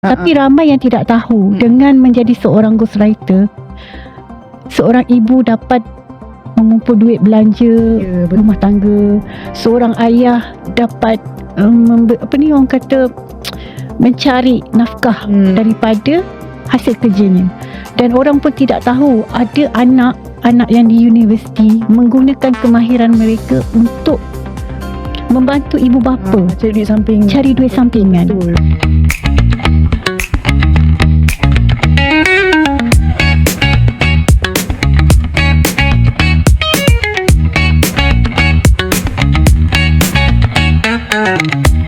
Tapi ramai yang tidak tahu dengan menjadi seorang ghostwriter, seorang ibu dapat mengumpul duit belanja rumah tangga, seorang ayah dapat orang kata mencari nafkah daripada hasil kerjanya. Dan orang pun tidak tahu ada anak-anak yang di universiti menggunakan kemahiran mereka untuk membantu ibu bapa cari duit sampingan. Betul.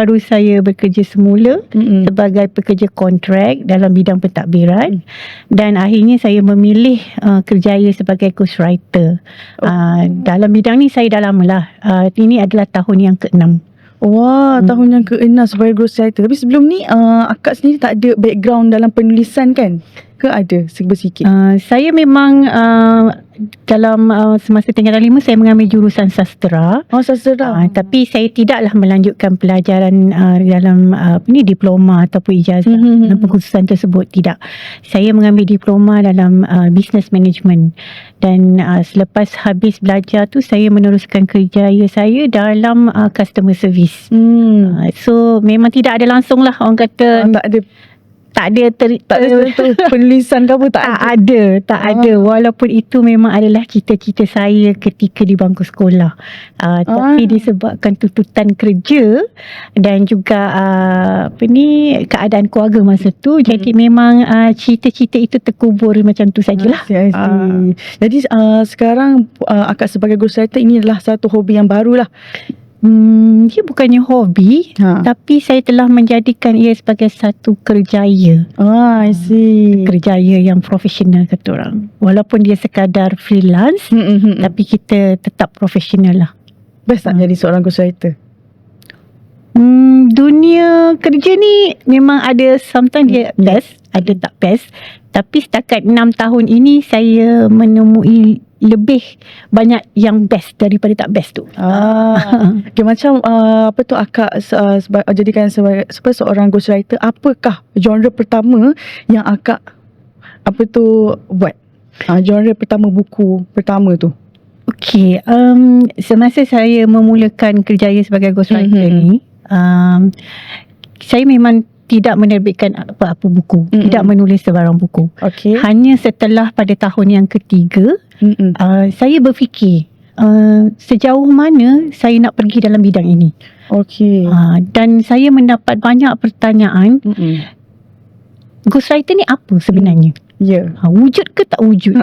Baru saya bekerja semula sebagai pekerja kontrak dalam bidang pentadbiran dan akhirnya saya memilih kerjaya sebagai ghostwriter. Dalam bidang ni saya dah lama lah. Ini adalah tahun yang ke-6. Wah, tahun yang ke-6 sebagai ghostwriter. Tapi sebelum ni akak sendiri tak ada background dalam penulisan kan? Ke ada sikit? Saya memang dalam semasa tingkatan 5 saya mengambil jurusan sastera. Sastera. Tapi saya tidaklah melanjutkan pelajaran dalam diploma ataupun ijazah dalam pengkhususan tersebut, tidak. Saya mengambil diploma dalam business management dan selepas habis belajar tu saya meneruskan kerjaya saya dalam customer service. So memang tidak ada langsung lah orang kata tak ada penulisan ke apa tak ada. Walaupun itu memang adalah cita-cita saya ketika di bangku sekolah. Tapi disebabkan tuntutan kerja dan juga keadaan keluarga masa tu, jadi memang cita-cita itu terkubur macam tu sajalah. Jadi sekarang akak sebagai ghostwriter ini adalah satu hobi yang baru lah. Dia bukannya hobi, tapi saya telah menjadikan ia sebagai satu kerjaya. I see. Kerjaya yang profesional kata orang. Walaupun dia sekadar freelance, tapi kita tetap profesional lah. Best tak jadi seorang ghostwriter? Dunia kerja ni memang ada sometimes dia best, ada tak best. Tapi setakat 6 tahun ini saya menemui lebih banyak yang best daripada tak best tu. Okay, macam akak jadikan sebagai seorang ghostwriter, apakah genre pertama yang akak buat? Genre pertama, buku pertama tu. Okey, semasa saya memulakan kerjaya sebagai ghostwriter ni, saya memang tidak menerbitkan apa-apa buku, tidak menulis sebarang buku. Hanya setelah pada tahun yang ketiga, saya berfikir sejauh mana saya nak pergi dalam bidang ini. Dan saya mendapat banyak pertanyaan, ghostwriter ni apa sebenarnya? Wujud ke tak wujud?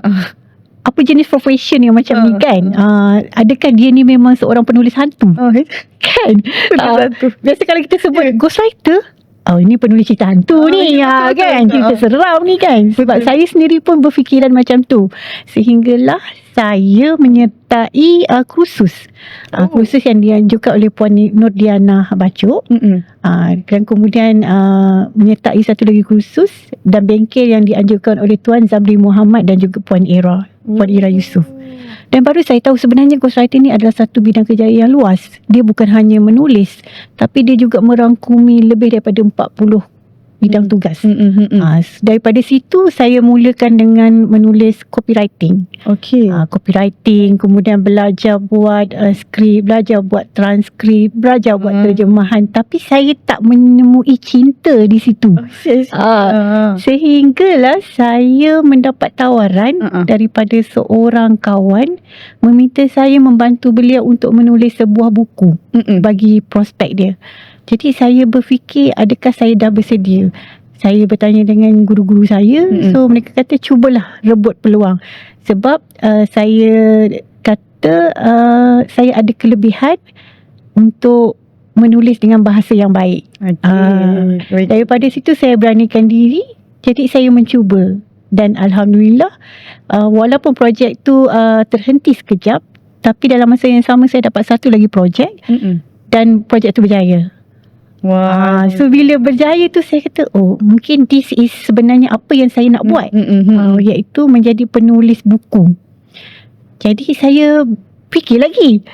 Apa jenis profession yang macam ni kan? Adakah dia ni memang seorang penulis hantu? Kan? Biasa kalau kita sebut ghostwriter, ini penulis cerita hantu ni kan, cerita seram ni kan. Sebab saya sendiri pun berfikiran macam tu. Sehinggalah saya menyertai kursus. Kursus yang dianjurkan oleh Puan Nurdiana Bacuk. Dan kemudian menyertai satu lagi kursus dan bengkel yang dianjurkan oleh Tuan Zamri Muhammad dan juga Puan Ira Yusof. Dan baru saya tahu sebenarnya ghostwriter ni adalah satu bidang kerjaya yang luas. Dia bukan hanya menulis, tapi dia juga merangkumi lebih daripada 40 bidang tugas. Daripada situ saya mulakan dengan menulis copywriting. Copywriting, kemudian belajar buat skrip, belajar buat transkrip, belajar buat terjemahan. Tapi saya tak menemui cinta di situ. Sehinggalah saya mendapat tawaran daripada seorang kawan meminta saya membantu beliau untuk menulis sebuah buku bagi prospek dia. Jadi saya berfikir, adakah saya dah bersedia? Saya bertanya dengan guru-guru saya. So mereka kata cubalah rebut peluang. Sebab saya kata saya ada kelebihan untuk menulis dengan bahasa yang baik. Daripada situ saya beranikan diri. Jadi saya mencuba. Dan Alhamdulillah, walaupun projek tu terhenti sekejap, tapi dalam masa yang sama saya dapat satu lagi projek. Dan projek tu berjaya. So bila berjaya tu saya kata, mungkin this is sebenarnya apa yang saya nak buat, iaitu menjadi penulis buku. Jadi saya fikir lagi.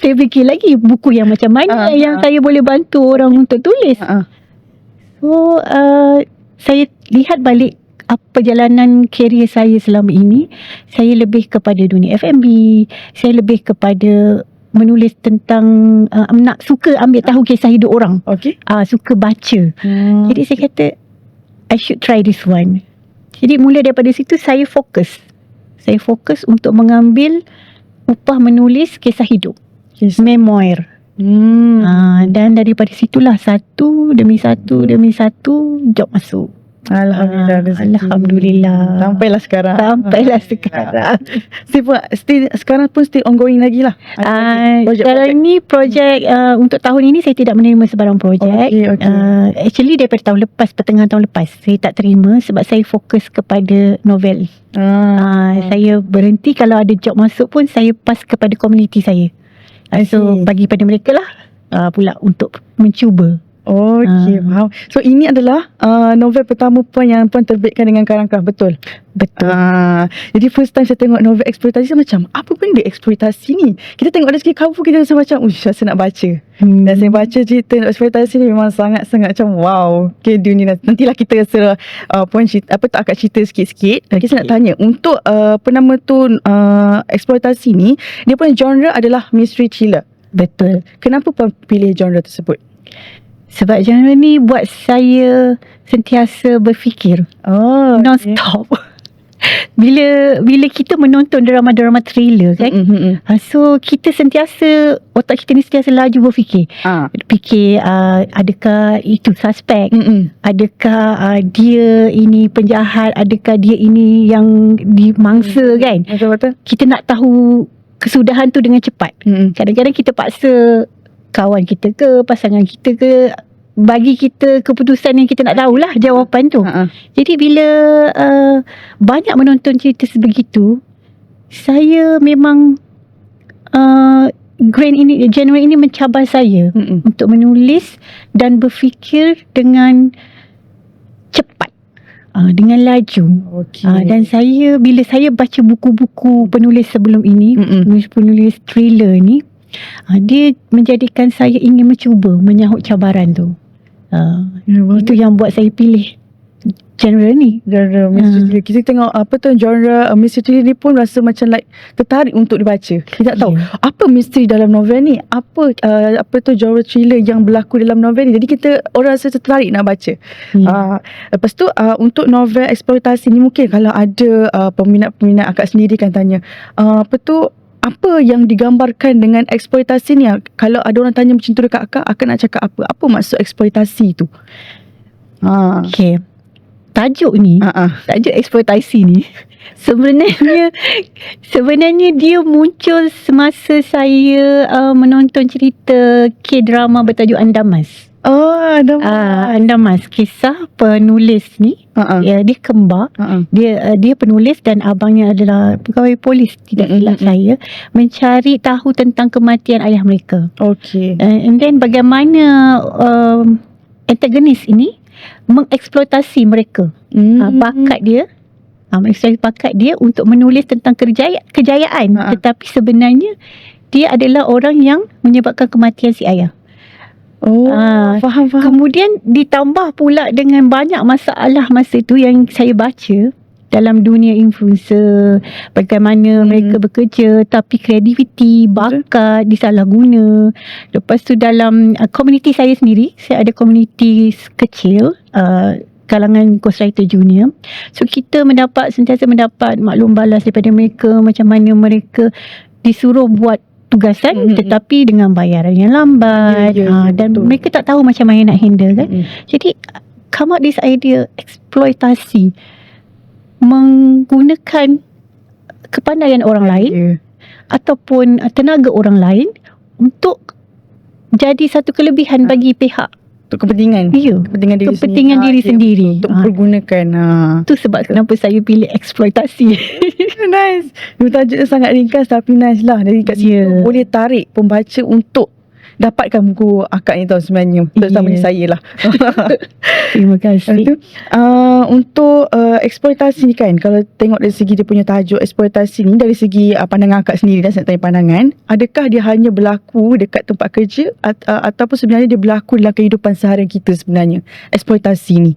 Saya fikir lagi buku yang macam mana yang saya boleh bantu orang untuk tulis. So saya lihat balik perjalanan kerjaya saya selama ini, saya lebih kepada dunia F&B, saya lebih kepada menulis tentang suka ambil tahu kisah hidup orang. Okay. Suka baca. Jadi saya kata I should try this one. Jadi mula daripada situ saya fokus untuk mengambil upah menulis kisah hidup, memoir. Dan daripada situlah satu demi satu job masuk. Alhamdulillah. Alhamdulillah. Sampailah sekarang. Sekarang pun still ongoing lagi lah. Sekarang ni projek untuk tahun ini saya tidak menerima sebarang projek. Okay. Actually daripada tahun lepas, pertengahan tahun lepas saya tak terima sebab saya fokus kepada novel. Saya berhenti, kalau ada job masuk pun saya pass kepada komuniti saya. So bagi pada mereka lah pula untuk mencuba. Okay, faham. So ini adalah novel pertama pun yang Puan terbitkan dengan Karangkraf, betul? Betul. Jadi first time saya tengok novel eksploitasi, saya macam apa benda eksploitasi ni? Kita tengok dari segi cover, kita rasa macam rasa nak baca. Dan saya baca cerita eksploitasi ni memang sangat-sangat macam wow. Okay, dunia nantilah kita rasa Puan cerita, tak akak cerita sikit-sikit. Okay, saya nak tanya, untuk eksploitasi ni, dia punya genre adalah mystery thriller. Betul. Kenapa Puan pilih genre tersebut? Sebab genre ni buat saya sentiasa berfikir. Non-stop. Bila kita menonton drama-drama thriller kan, so kita sentiasa, otak kita ni sentiasa laju berfikir. Fikir adakah itu suspek, adakah dia ini penjahat, adakah dia ini yang dimangsa kan. Betul-betul. Kita nak tahu kesudahan tu dengan cepat. Kadang-kadang kita paksa kawan kita ke, pasangan kita ke, bagi kita keputusan yang kita nak tahulah jawapan tu. Jadi bila banyak menonton cerita sebegitu, saya memang genre ini mencabar saya untuk menulis dan berfikir dengan cepat, dengan laju. Dan bila saya baca buku-buku penulis sebelum ini, penulis thriller ni, dia menjadikan saya ingin mencuba menyahut cabaran tu. Itu yang buat saya pilih genre ni. Genre mystery. Kita tengok genre mystery ni pun rasa macam like tertarik untuk dibaca. Kita tak tahu apa misteri dalam novel ni, apa genre thriller yang berlaku dalam novel ni. Jadi orang rasa tertarik nak baca. Lepas tu untuk novel eksploitasi ni, mungkin kalau ada peminat-peminat akak sendiri kan tanya, apa yang digambarkan dengan eksploitasi ni? Kalau ada orang tanya macam tu dekat akak nak cakap apa? Apa maksud eksploitasi tu? Okay. Tajuk ni, tajuk eksploitasi ni sebenarnya dia muncul semasa saya menonton cerita K-drama bertajuk Andamas. Andamas, kisah penulis ni, dia kembar, dia penulis dan abangnya adalah pegawai polis, tidak silap saya, mencari tahu tentang kematian ayah mereka. And then bagaimana antagonis ini mengeksploitasi mereka, bakat dia, mengeksploitasi bakat dia untuk menulis tentang kejayaan, tetapi sebenarnya dia adalah orang yang menyebabkan kematian si ayah. Faham. Kemudian ditambah pula dengan banyak masalah masa tu yang saya baca dalam dunia influencer, bagaimana mereka bekerja tapi kreativiti, bakat disalahguna. Lepas tu dalam komuniti saya sendiri, saya ada komuniti kecil, kalangan ghostwriter junior. So kita sentiasa mendapat maklum balas daripada mereka, macam mana mereka disuruh buat tugasan tetapi dengan bayaran yang lambat, dan betul. Mereka tak tahu macam mana nak handle kan. Jadi come up this idea eksploitasi, menggunakan kepandaian orang lain ataupun tenaga orang lain untuk jadi satu kelebihan bagi pihak, untuk kepentingan kepentingan diri sendiri. Untuk pergunakan. Itu sebab kenapa saya pilih eksploitasi. Nice. Tajuk sangat ringkas tapi nice lah. Dari kat situ boleh tarik pembaca untuk dapatkan buku akak ni tau sebenarnya. Terutama saya lah. Terima kasih. untuk eksploitasi ni kan, kalau tengok dari segi dia punya tajuk eksploitasi ni, dari segi pandangan akak sendiri dan saya tanya pandangan, adakah dia hanya berlaku dekat tempat kerja ataupun sebenarnya dia berlaku dalam kehidupan seharian kita sebenarnya, eksploitasi ni?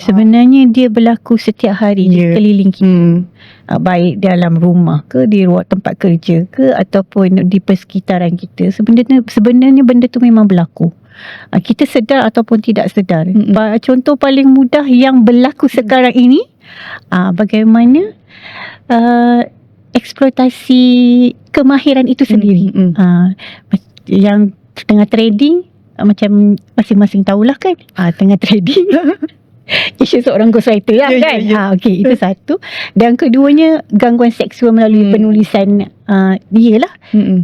Sebenarnya dia berlaku setiap hari di sekeliling kita. Baik dalam rumah ke, di ruang tempat kerja ke, ataupun di persekitaran kita. Sebenarnya benda tu memang berlaku. Kita sedar ataupun tidak sedar. Contoh paling mudah yang berlaku sekarang ini, bagaimana eksploitasi kemahiran itu sendiri. Yang tengah trading, macam masing-masing tahulah kan, tengah trading. Isu seorang ghostwriter lah kan. Okey, itu satu. Dan keduanya, gangguan seksual melalui penulisan dia lah.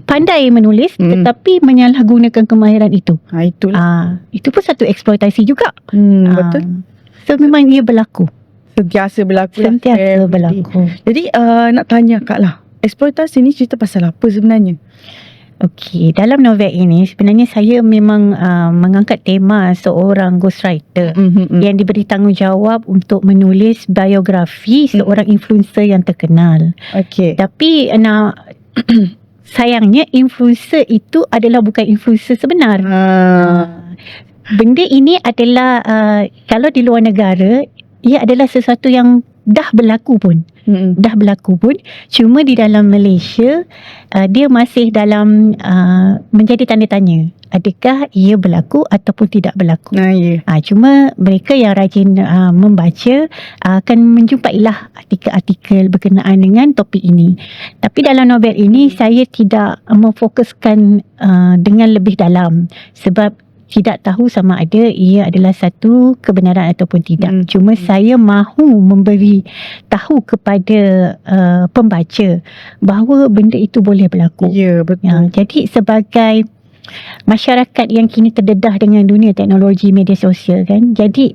Pandai menulis tetapi menyalahgunakan kemahiran itu. Itulah. Itu pun satu eksploitasi juga. Betul. So memang ia berlaku. Sentiasa berlaku. Sentiasa berlaku. Jadi nak tanya Kak lah, eksploitasi ni cerita pasal apa sebenarnya? Okey, dalam novel ini sebenarnya saya memang mengangkat tema seorang ghostwriter yang diberi tanggungjawab untuk menulis biografi seorang influencer yang terkenal. Okey. Tapi sayangnya influencer itu adalah bukan influencer sebenar. Benda ini adalah kalau di luar negara, ia adalah sesuatu yang dah berlaku pun. Cuma di dalam Malaysia dia masih dalam menjadi tanda tanya, adakah ia berlaku ataupun tidak berlaku. Cuma mereka yang rajin membaca akan menjumpailah artikel-artikel berkenaan dengan topik ini. Tapi dalam novel ini saya tidak memfokuskan dengan lebih dalam, sebab tidak tahu sama ada ia adalah satu kebenaran ataupun tidak. Cuma saya mahu memberi tahu kepada pembaca bahawa benda itu boleh berlaku. Ya, betul. Jadi sebagai masyarakat yang kini terdedah dengan dunia teknologi media sosial kan, jadi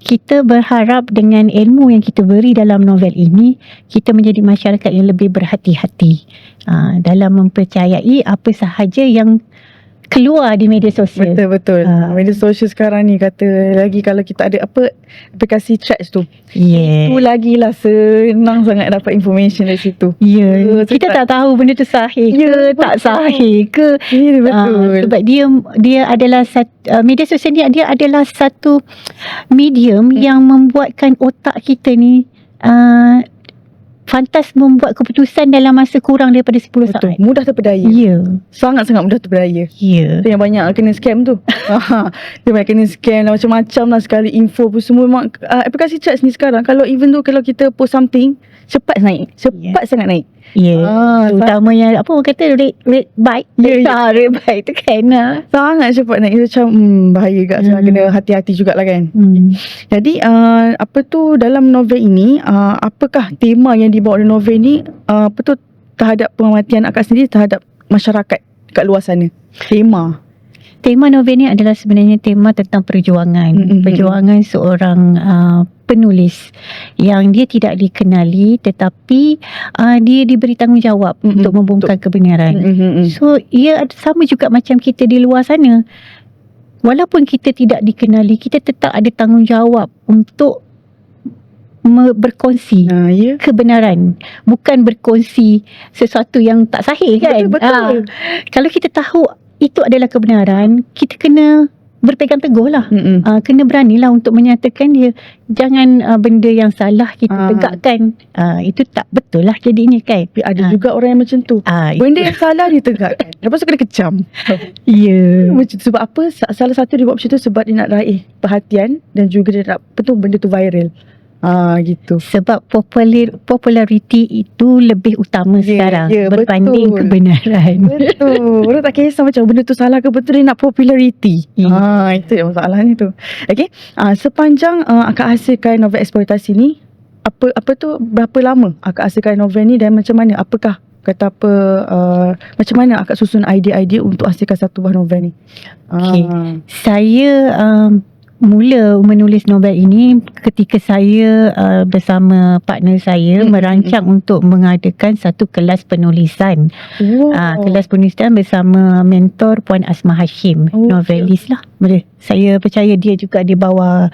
kita berharap dengan ilmu yang kita beri dalam novel ini, kita menjadi masyarakat yang lebih berhati-hati dalam mempercayai apa sahaja yang keluar di media sosial. Betul. Media sosial sekarang ni, kata lagi kalau kita ada aplikasi chat tu, itu lagi lah senang sangat dapat information dari situ. Kita tak tahu benda tu sahih ke tak sahih ke. Betul. Sebab dia adalah media sosial ni, dia adalah satu medium yang membuatkan otak kita ni fantas membuat keputusan dalam masa kurang daripada 10 saat. Mudah terpedaya. Sangat-sangat mudah terpedaya. Itu yang banyak kena scam tu. Dia banyak kena scam lah, macam-macam lah sekali info pun semua. Memang aplikasi chat ni sekarang, kalau kita post something, cepat naik. Cepat sangat naik. Terutamanya apa orang kata rate bike. Rate bike tu kan. Sangat cepat naik. Itu macam bahaya juga. Kena hati-hati jugalah kan. Jadi dalam novel ini, apakah tema yang dibawa dalam novel ni terhadap pengamatian akak sendiri terhadap masyarakat kat luar sana? Tema novel ni adalah sebenarnya tema tentang perjuangan. Perjuangan seorang penulis yang dia tidak dikenali, tetapi dia diberi tanggungjawab untuk membongkar kebenaran. So ia sama juga macam kita di luar sana. Walaupun kita tidak dikenali, kita tetap ada tanggungjawab untuk berkongsi kebenaran, bukan berkongsi sesuatu yang tak sahih kan. Betul. Kalau kita tahu itu adalah kebenaran, kita kena berpegang teguh lah. Kena beranilah untuk menyatakan dia. Jangan benda yang salah kita tegakkan. Itu tak betul lah jadinya kan. Tapi ada juga orang yang macam tu. Benda yang salah dia tegakkan, lepas tu kena kecam. Sebab apa? Salah satu dia buat macam tu sebab dia nak raih perhatian, dan juga dia nak benda tu viral. Gitu. Sebab populariti itu lebih utama sekarang berbanding kebenaran. Betul. Orang tak kisah macam benda tu salah ke betul, dia nak populariti. Itu yang masalahnya tu. Okay. Sepanjang akak hasilkan novel eksploitasi ni, berapa lama akak hasilkan novel ni, dan macam mana, macam mana akak susun idea-idea untuk hasilkan satu buah novel ni? Saya mula menulis novel ini ketika saya bersama partner saya merancang untuk mengadakan satu kelas penulisan. Kelas penulisan bersama mentor Puan Asma Hashim, novelis lah. Saya percaya dia juga di bawah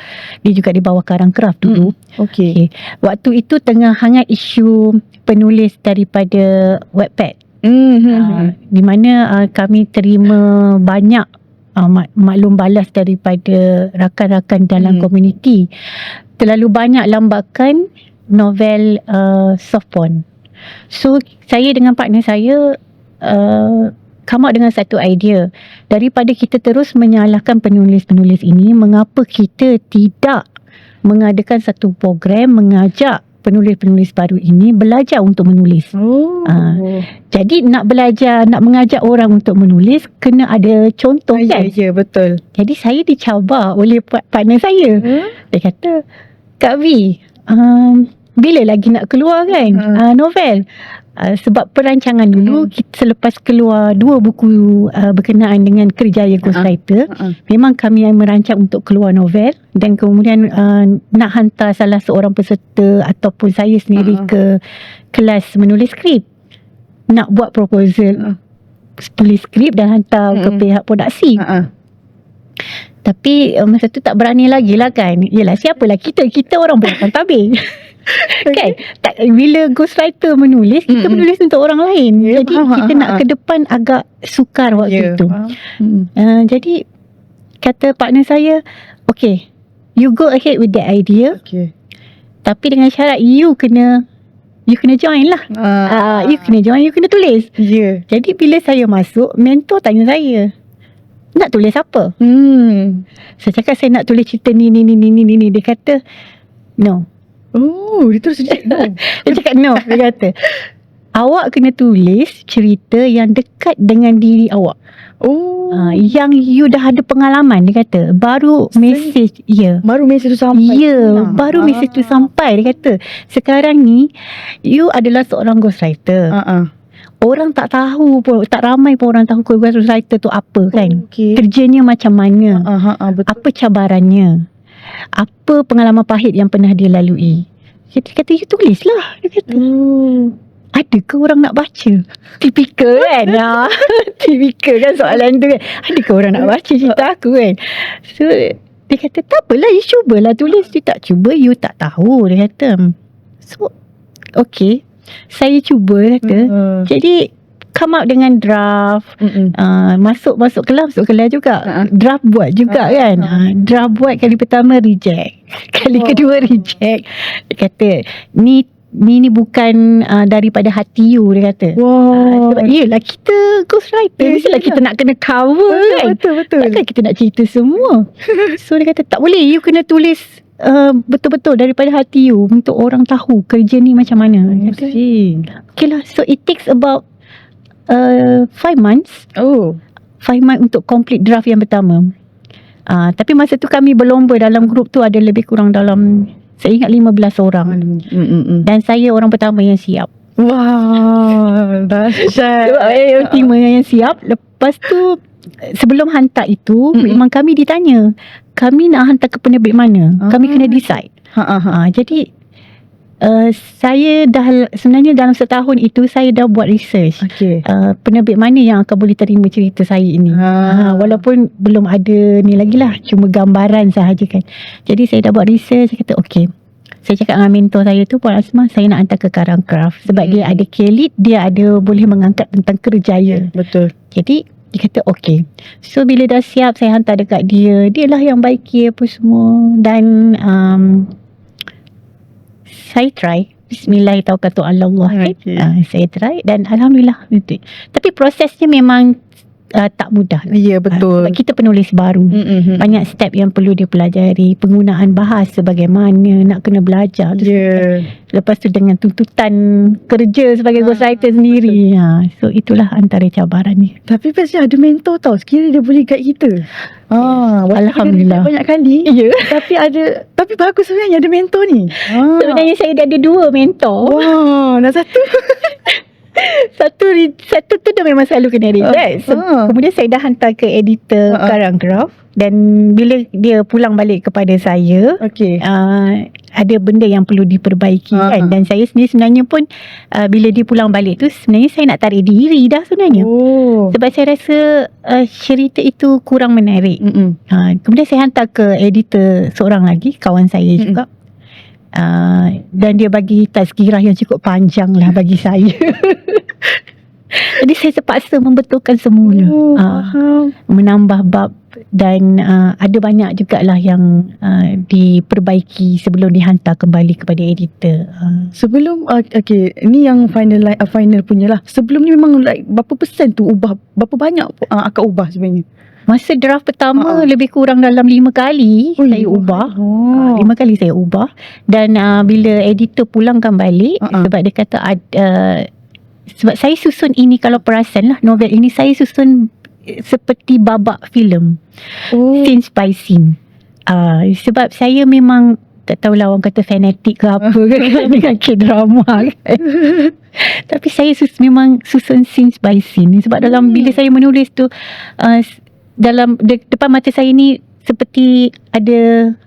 Karang Craft dulu. Okay. Waktu itu tengah hangat isu penulis daripada Wattpad. Di mana kami terima banyak maklum balas daripada rakan-rakan dalam komuniti. Terlalu banyak lambakan novel soft porn. So saya dengan partner saya come out dengan satu idea. Daripada kita terus menyalahkan penulis-penulis ini, mengapa kita tidak mengadakan satu program mengajak penulis-penulis baru ini belajar untuk menulis. Jadi nak mengajak orang untuk menulis, kena ada contoh kan? Ya, betul. Jadi saya dicabar oleh partner saya. Dia kata, Kak V, bila lagi nak keluar kan novel? Sebab perancangan dulu selepas keluar 2 buku berkenaan dengan kerjaya ghostwriter, memang kami yang merancang untuk keluar novel, dan kemudian nak hantar salah seorang peserta ataupun saya sendiri ke kelas menulis skrip, nak buat proposal tulis skrip dan hantar ke pihak produksi. Tapi masa tu tak berani lagi lah kan. Yelah, siapalah kita orang belakang tabir. Kan? Bila ghostwriter menulis, kita menulis untuk orang lain. Jadi kita nak ke depan agak sukar waktu tu. Jadi kata partner saya, okay, you go ahead with that idea. Tapi dengan syarat you kena join lah. You kena join, you kena tulis. Jadi bila saya masuk, mentor tanya saya, nak tulis apa? Saya cakap saya nak tulis cerita ni. Dia kata no. Dia terus reject no. Dia cakap no. Dia kata, awak kena tulis cerita yang dekat dengan diri awak. Yang you dah ada pengalaman. Dia kata baru mesej. Baru mesej tu sampai. Baru mesej tu sampai. Dia kata sekarang ni you adalah seorang ghostwriter. Orang tak tahu pun, tak ramai pun orang tahu ghostwriter tu apa kan. Kerjanya macam mana, apa cabarannya, apa pengalaman pahit yang pernah dia lalui. Dia kata, you tulis lah. Dia kata, adakah orang nak baca? Tipikal kan? Tipikal kan soalan tu kan. Adakah orang nak baca cerita aku kan? So dia kata, tak apalah, you cubalah tulis. You tak cuba, you tak tahu. Dia kata, so okay, saya cuba kata. Jadi come out dengan draft. Masuk kelas juga. Draft buat juga kan. Draft buat kali pertama reject, kali kedua reject. Dia kata ni bukan daripada hati you. Dia kata sebab yelah kita ghostwriter, mestilah kita nak kena cover kan. Betul. Takkan kita nak cerita semua. So dia kata tak boleh, you kena tulis betul-betul daripada hati you untuk orang tahu kerja ni macam mana. Okay lah. So it takes about 5 months. 5 months untuk complete draft yang pertama. Tapi masa tu kami berlomba, dalam grup tu ada lebih kurang dalam, saya ingat 15 orang. Dan saya orang pertama yang siap. Dahsyat. Tim yang siap. Lepas tu sebelum hantar itu, memang kami ditanya, kami nak hantar ke penerbit mana. Kami kena decide. Jadi saya dah sebenarnya dalam setahun itu saya dah buat research. Penerbit mana yang akan boleh terima cerita saya ini. Walaupun belum ada ni lagi lah, cuma gambaran sahaja kan. Jadi saya dah buat research. Saya kata okay, saya cakap dengan mentor saya tu, Puan Asma, saya nak hantar ke Karang Craft sebab dia ada K-Lead, dia ada boleh mengangkat tentang kerjaya. Betul. Jadi dia kata okay. So bila dah siap, saya hantar dekat dia. Dia lah yang baiki apa semua. Dan saya try. Bismillahirrahmanirrahim. Saya try dan alhamdulillah. Tapi prosesnya memang tak mudah. Ya, betul. Sebab kita penulis baru. Banyak step yang perlu dia pelajari. Penggunaan bahasa bagaimana, nak kena belajar. Lepas tu dengan tuntutan kerja sebagai ghostwriter sendiri. So itulah antara cabaran ni. Tapi pasti ada mentor tau. Sekiranya dia boleh guide kita. Alhamdulillah. Banyak kali. Tapi bagus sebenarnya ada mentor ni. Sebenarnya saya dah ada 2 mentor. Nak satu. Satu tu dah memang selalu kena reject. Kemudian saya dah hantar ke editor Karang Craft. Dan bila dia pulang balik kepada saya, ada benda yang perlu diperbaiki kan. Dan saya sendiri sebenarnya pun bila dia pulang balik tu, sebenarnya saya nak tarik diri dah sebenarnya. Sebab saya rasa cerita itu kurang menarik. Kemudian saya hantar ke editor seorang lagi, kawan saya juga. Dan dia bagi tazkirah yang cukup panjang lah bagi saya. Jadi saya terpaksa membetulkan semula, menambah bab. Dan ada banyak jugalah yang diperbaiki sebelum dihantar kembali kepada editor. Sebelum ni yang final punya lah. Sebelum ni memang like berapa persen tu ubah, berapa banyak akak ubah sebenarnya? Masa draft pertama lebih kurang dalam 5 kali saya ubah. 5 kali saya ubah. Dan bila editor pulangkan balik, sebab dia kata sebab saya susun ini, kalau perasan lah, novel ini saya susun seperti babak filem, scene by scene. Sebab saya memang tak tahulah orang kata fanatik ke apa kan, dengan K-drama kan. Tapi saya memang susun scene by scene. Sebab dalam bila saya menulis tu, dalam depan mata saya ni seperti ada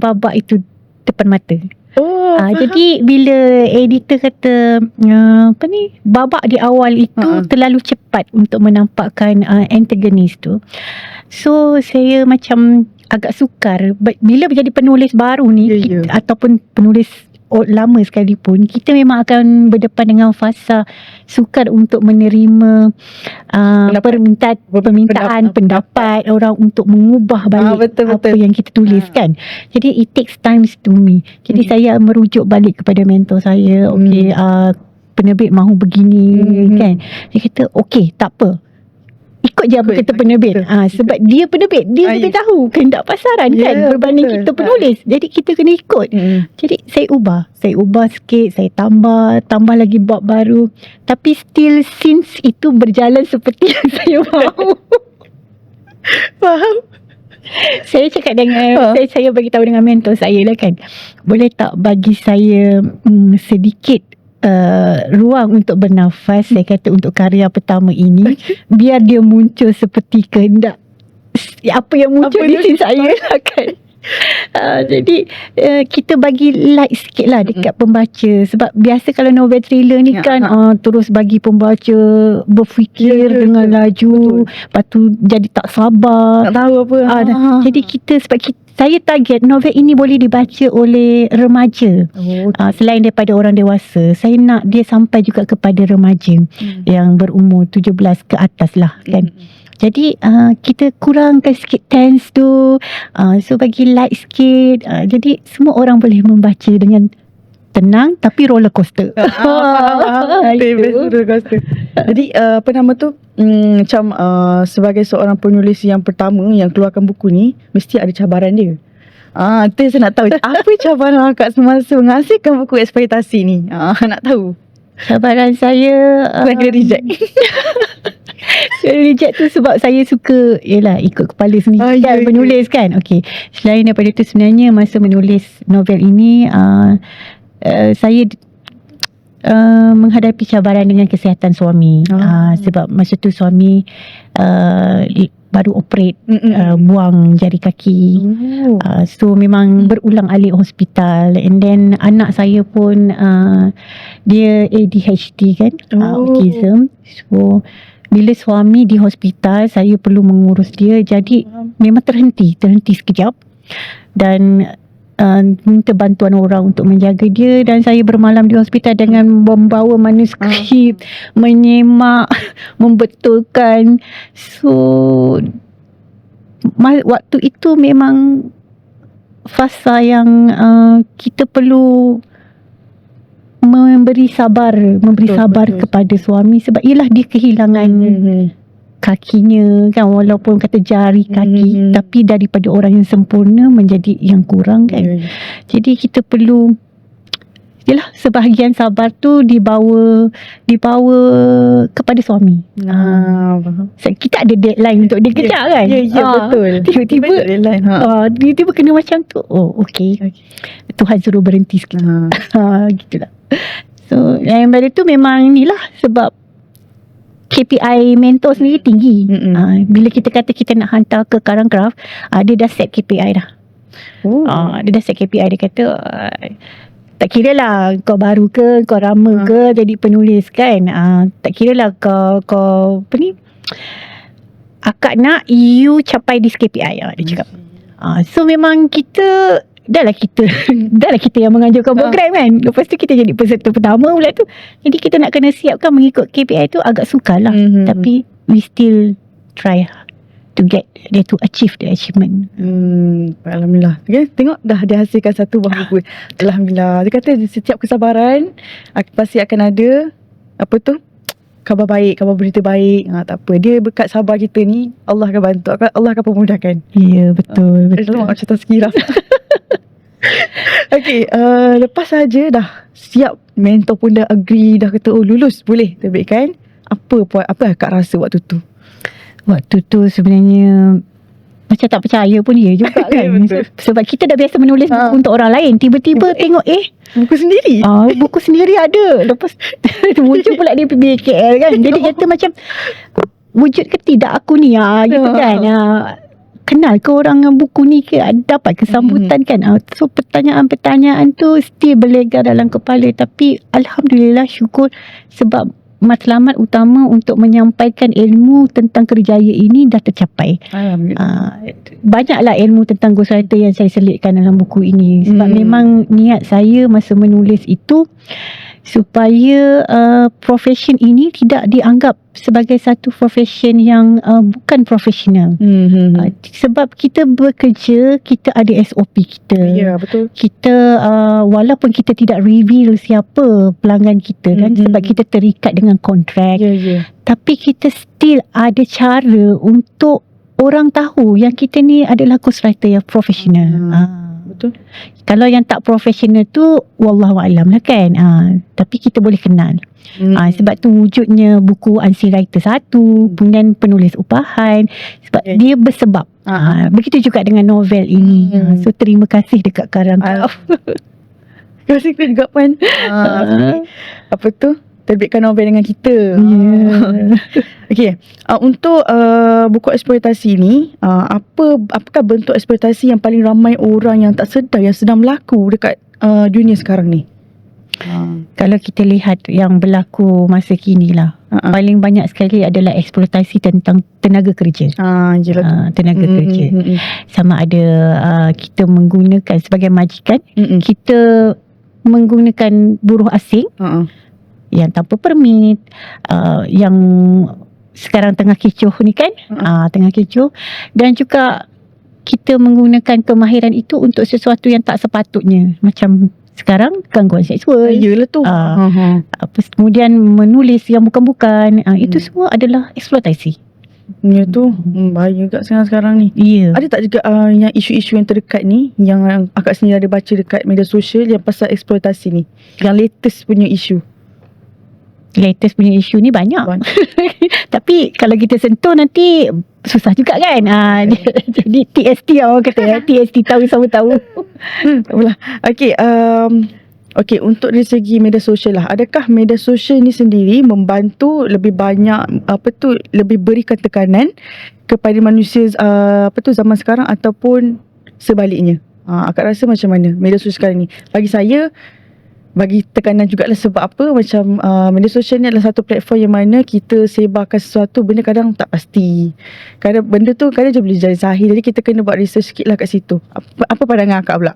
babak itu depan mata. Jadi bila editor kata babak di awal itu terlalu cepat untuk menampakkan antagonis tu, so saya macam agak sukar bila menjadi penulis baru ni, ataupun penulis lama sekalipun, kita memang akan berdepan dengan fasa sukar untuk menerima permintaan pendapat orang untuk mengubah balik apa yang kita tulis kan. Jadi it takes time to me. Jadi saya merujuk balik kepada mentor saya. Penerbit mahu begini kan. Dia kata tak apa, ikut je apa kata penerbit. Sebab dia penerbit, dia lebih tahu kehendak pasaran kan, berbanding kita penulis. Jadi kita kena ikut. Jadi saya ubah sikit, saya tambah lagi bab baru. Tapi still scenes itu berjalan seperti yang saya mahu. Faham? Saya cakap dengan saya bagi tahu dengan mentor saya lah kan, boleh tak bagi saya sedikit ruang untuk bernafas, saya kata, untuk karya pertama ini, biar dia muncul seperti kehendak apa yang muncul di sini saya lah kan. Jadi kita bagi light sikit lah dekat pembaca. Sebab biasa kalau novel thriller ni kan terus bagi pembaca berfikir dengan laju, lepas tu jadi tak sabar, nak tahu apa. Jadi kita, sebab saya target novel ini boleh dibaca oleh remaja. Selain daripada orang dewasa, saya nak dia sampai juga kepada remaja yang berumur 17 ke atas lah kan. Jadi kita kurangkan sikit tense tu, so bagi light sikit, jadi semua orang boleh membaca dengan tenang tapi roller coaster. Roller coaster. Jadi apa nama tu, macam sebagai seorang penulis yang pertama yang keluarkan buku ni, mesti ada cabaran dia. Itu yang saya nak tahu. Apa cabaran akak semasa menghasilkan buku eksploitasi ni? Nak tahu. Cabaran saya kena reject. Saya reject tu sebab saya suka ikut kepala sendiri kan, menulis kan. Selain daripada tu, sebenarnya masa menulis novel ini saya menghadapi cabaran dengan kesihatan suami. Sebab masa tu suami baru operate, buang jari kaki. So memang berulang alik hospital. And then anak saya pun dia ADHD kan, autism. So bila suami di hospital, saya perlu mengurus dia. Jadi memang terhenti sekejap. Dan minta bantuan orang untuk menjaga dia. Dan saya bermalam di hospital dengan membawa manuskrip, menyemak, membetulkan. So waktu itu memang fasa yang kita perlu memberi sabar kepada suami. Sebab ialah dia kehilangan kakinya kan, walaupun kata jari kaki, tapi daripada orang yang sempurna menjadi yang kurang kan. Jadi kita perlu sebahagian sabar tu dibawa kepada suami. Kita ada deadline untuk dia kerja kan. Betul. Tiba-tiba kena macam tu. Tuhan suruh berhenti sikit. Gitulah. So yang baru tu memang ni lah, sebab KPI mentor sendiri tinggi. Bila kita kata kita nak hantar ke Karangcraft, dia dah set KPI dah. Dia dah set KPI. Dia kata tak kira lah kau baru ke, kau lama ke jadi penulis kan. Tak kira lah kau apa ni, akak nak you capai this KPI. Dia cakap. So memang kita dah lah kita yang mengajukan program kan. Lepas tu kita jadi peserta pertama pula tu. Jadi kita nak kena siapkan mengikut KPI tu agak sukar lah. Tapi we still try to get dia to achieve the achievement. Alhamdulillah. Okay, tengok dah dihasilkan satu buah buku. Alhamdulillah. Dia kata setiap kesabaran pasti akan ada apa tu, khabar baik, khabar berita baik. Tak apa, dia berkat sabar kita ni, Allah akan bantu, Allah akan pemudahkan. Ya, betul. Macam tazkirah. Okay, lepas saja dah siap, mentor pun dah agree, dah kata lulus boleh terbitkan. Apa akak rasa waktu tu? Waktu tu sebenarnya macam tak percaya pun dia juga kan. Sebab kita dah biasa menulis buku untuk orang lain, tiba-tiba tengok buku sendiri. Buku sendiri ada. Lepas muncul pula dia pergi KL kan. Jadi kata macam wujud ke tidak aku ni gitu kan. Kenal ke orang buku ni ke, dapat kesambutan kan. So pertanyaan-pertanyaan tu still berlegar dalam kepala. Tapi Alhamdulillah, syukur, sebab matlamat utama untuk menyampaikan ilmu tentang kerjaya ini dah tercapai. Banyaklah ilmu tentang ghostwriter yang saya selitkan dalam buku ini. Sebab memang niat saya masa menulis itu supaya profession ini tidak dianggap sebagai satu profession yang bukan profesional. Sebab kita bekerja, kita ada SOP kita. Ya, betul. Kita walaupun kita tidak reveal siapa pelanggan kita kan, sebab kita terikat dengan kontrak. Tapi kita still ada cara untuk orang tahu yang kita ni adalah ghostwriter yang profesional. Betul. Kalau yang tak profesional tu wallahualam lah kan. Tapi kita boleh kenal. Sebab tu wujudnya buku Unseen Writer 1, kemudian penulis upahan, sebab dia bersebab. Begitu juga dengan novel ini. So terima kasih dekat Karangcraft. Terima kasih juga Puan. Apa tu, terbitkan novel dengan kita. Okay, untuk buku eksploitasi ni, apakah bentuk eksploitasi yang paling ramai orang yang tak sedar yang sedang berlaku dekat dunia sekarang ni? Kalau kita lihat yang berlaku masa kini lah, paling banyak sekali adalah eksploitasi tentang tenaga kerja. Tenaga kerja. Sama ada kita menggunakan sebagai majikan, kita menggunakan buruh asing yang tanpa permit, yang sekarang tengah kecoh ni kan, tengah kecoh, dan juga kita menggunakan kemahiran itu untuk sesuatu yang tak sepatutnya, macam sekarang gangguan seksual. Yalah tu. Kemudian menulis yang bukan-bukan, itu semua adalah eksploitasi. Ya tu, bahaya juga sekarang ni. Ada tak juga yang isu-isu yang terdekat ni, yang akak sendiri ada baca dekat media sosial yang pasal eksploitasi ni, yang latest punya isu? Latest punya isu ni banyak. Tapi kalau kita sentuh nanti susah juga kan. Jadi TST orang kata TST tahu sama tahu. Okay, untuk dari segi media sosial lah, adakah media sosial ni sendiri membantu lebih banyak lebih berikan tekanan kepada manusia zaman sekarang, ataupun sebaliknya? Akak rasa macam mana media sosial sekarang ni? Bagi saya, bagi tekanan jugalah. Sebab apa? Macam media sosial ni adalah satu platform yang mana kita sebarkan sesuatu benda kadang tak pasti. Kadang benda tu kadang je boleh jadi zahir. Jadi kita kena buat research sikit lah kat situ. Apa pandangan akak pula?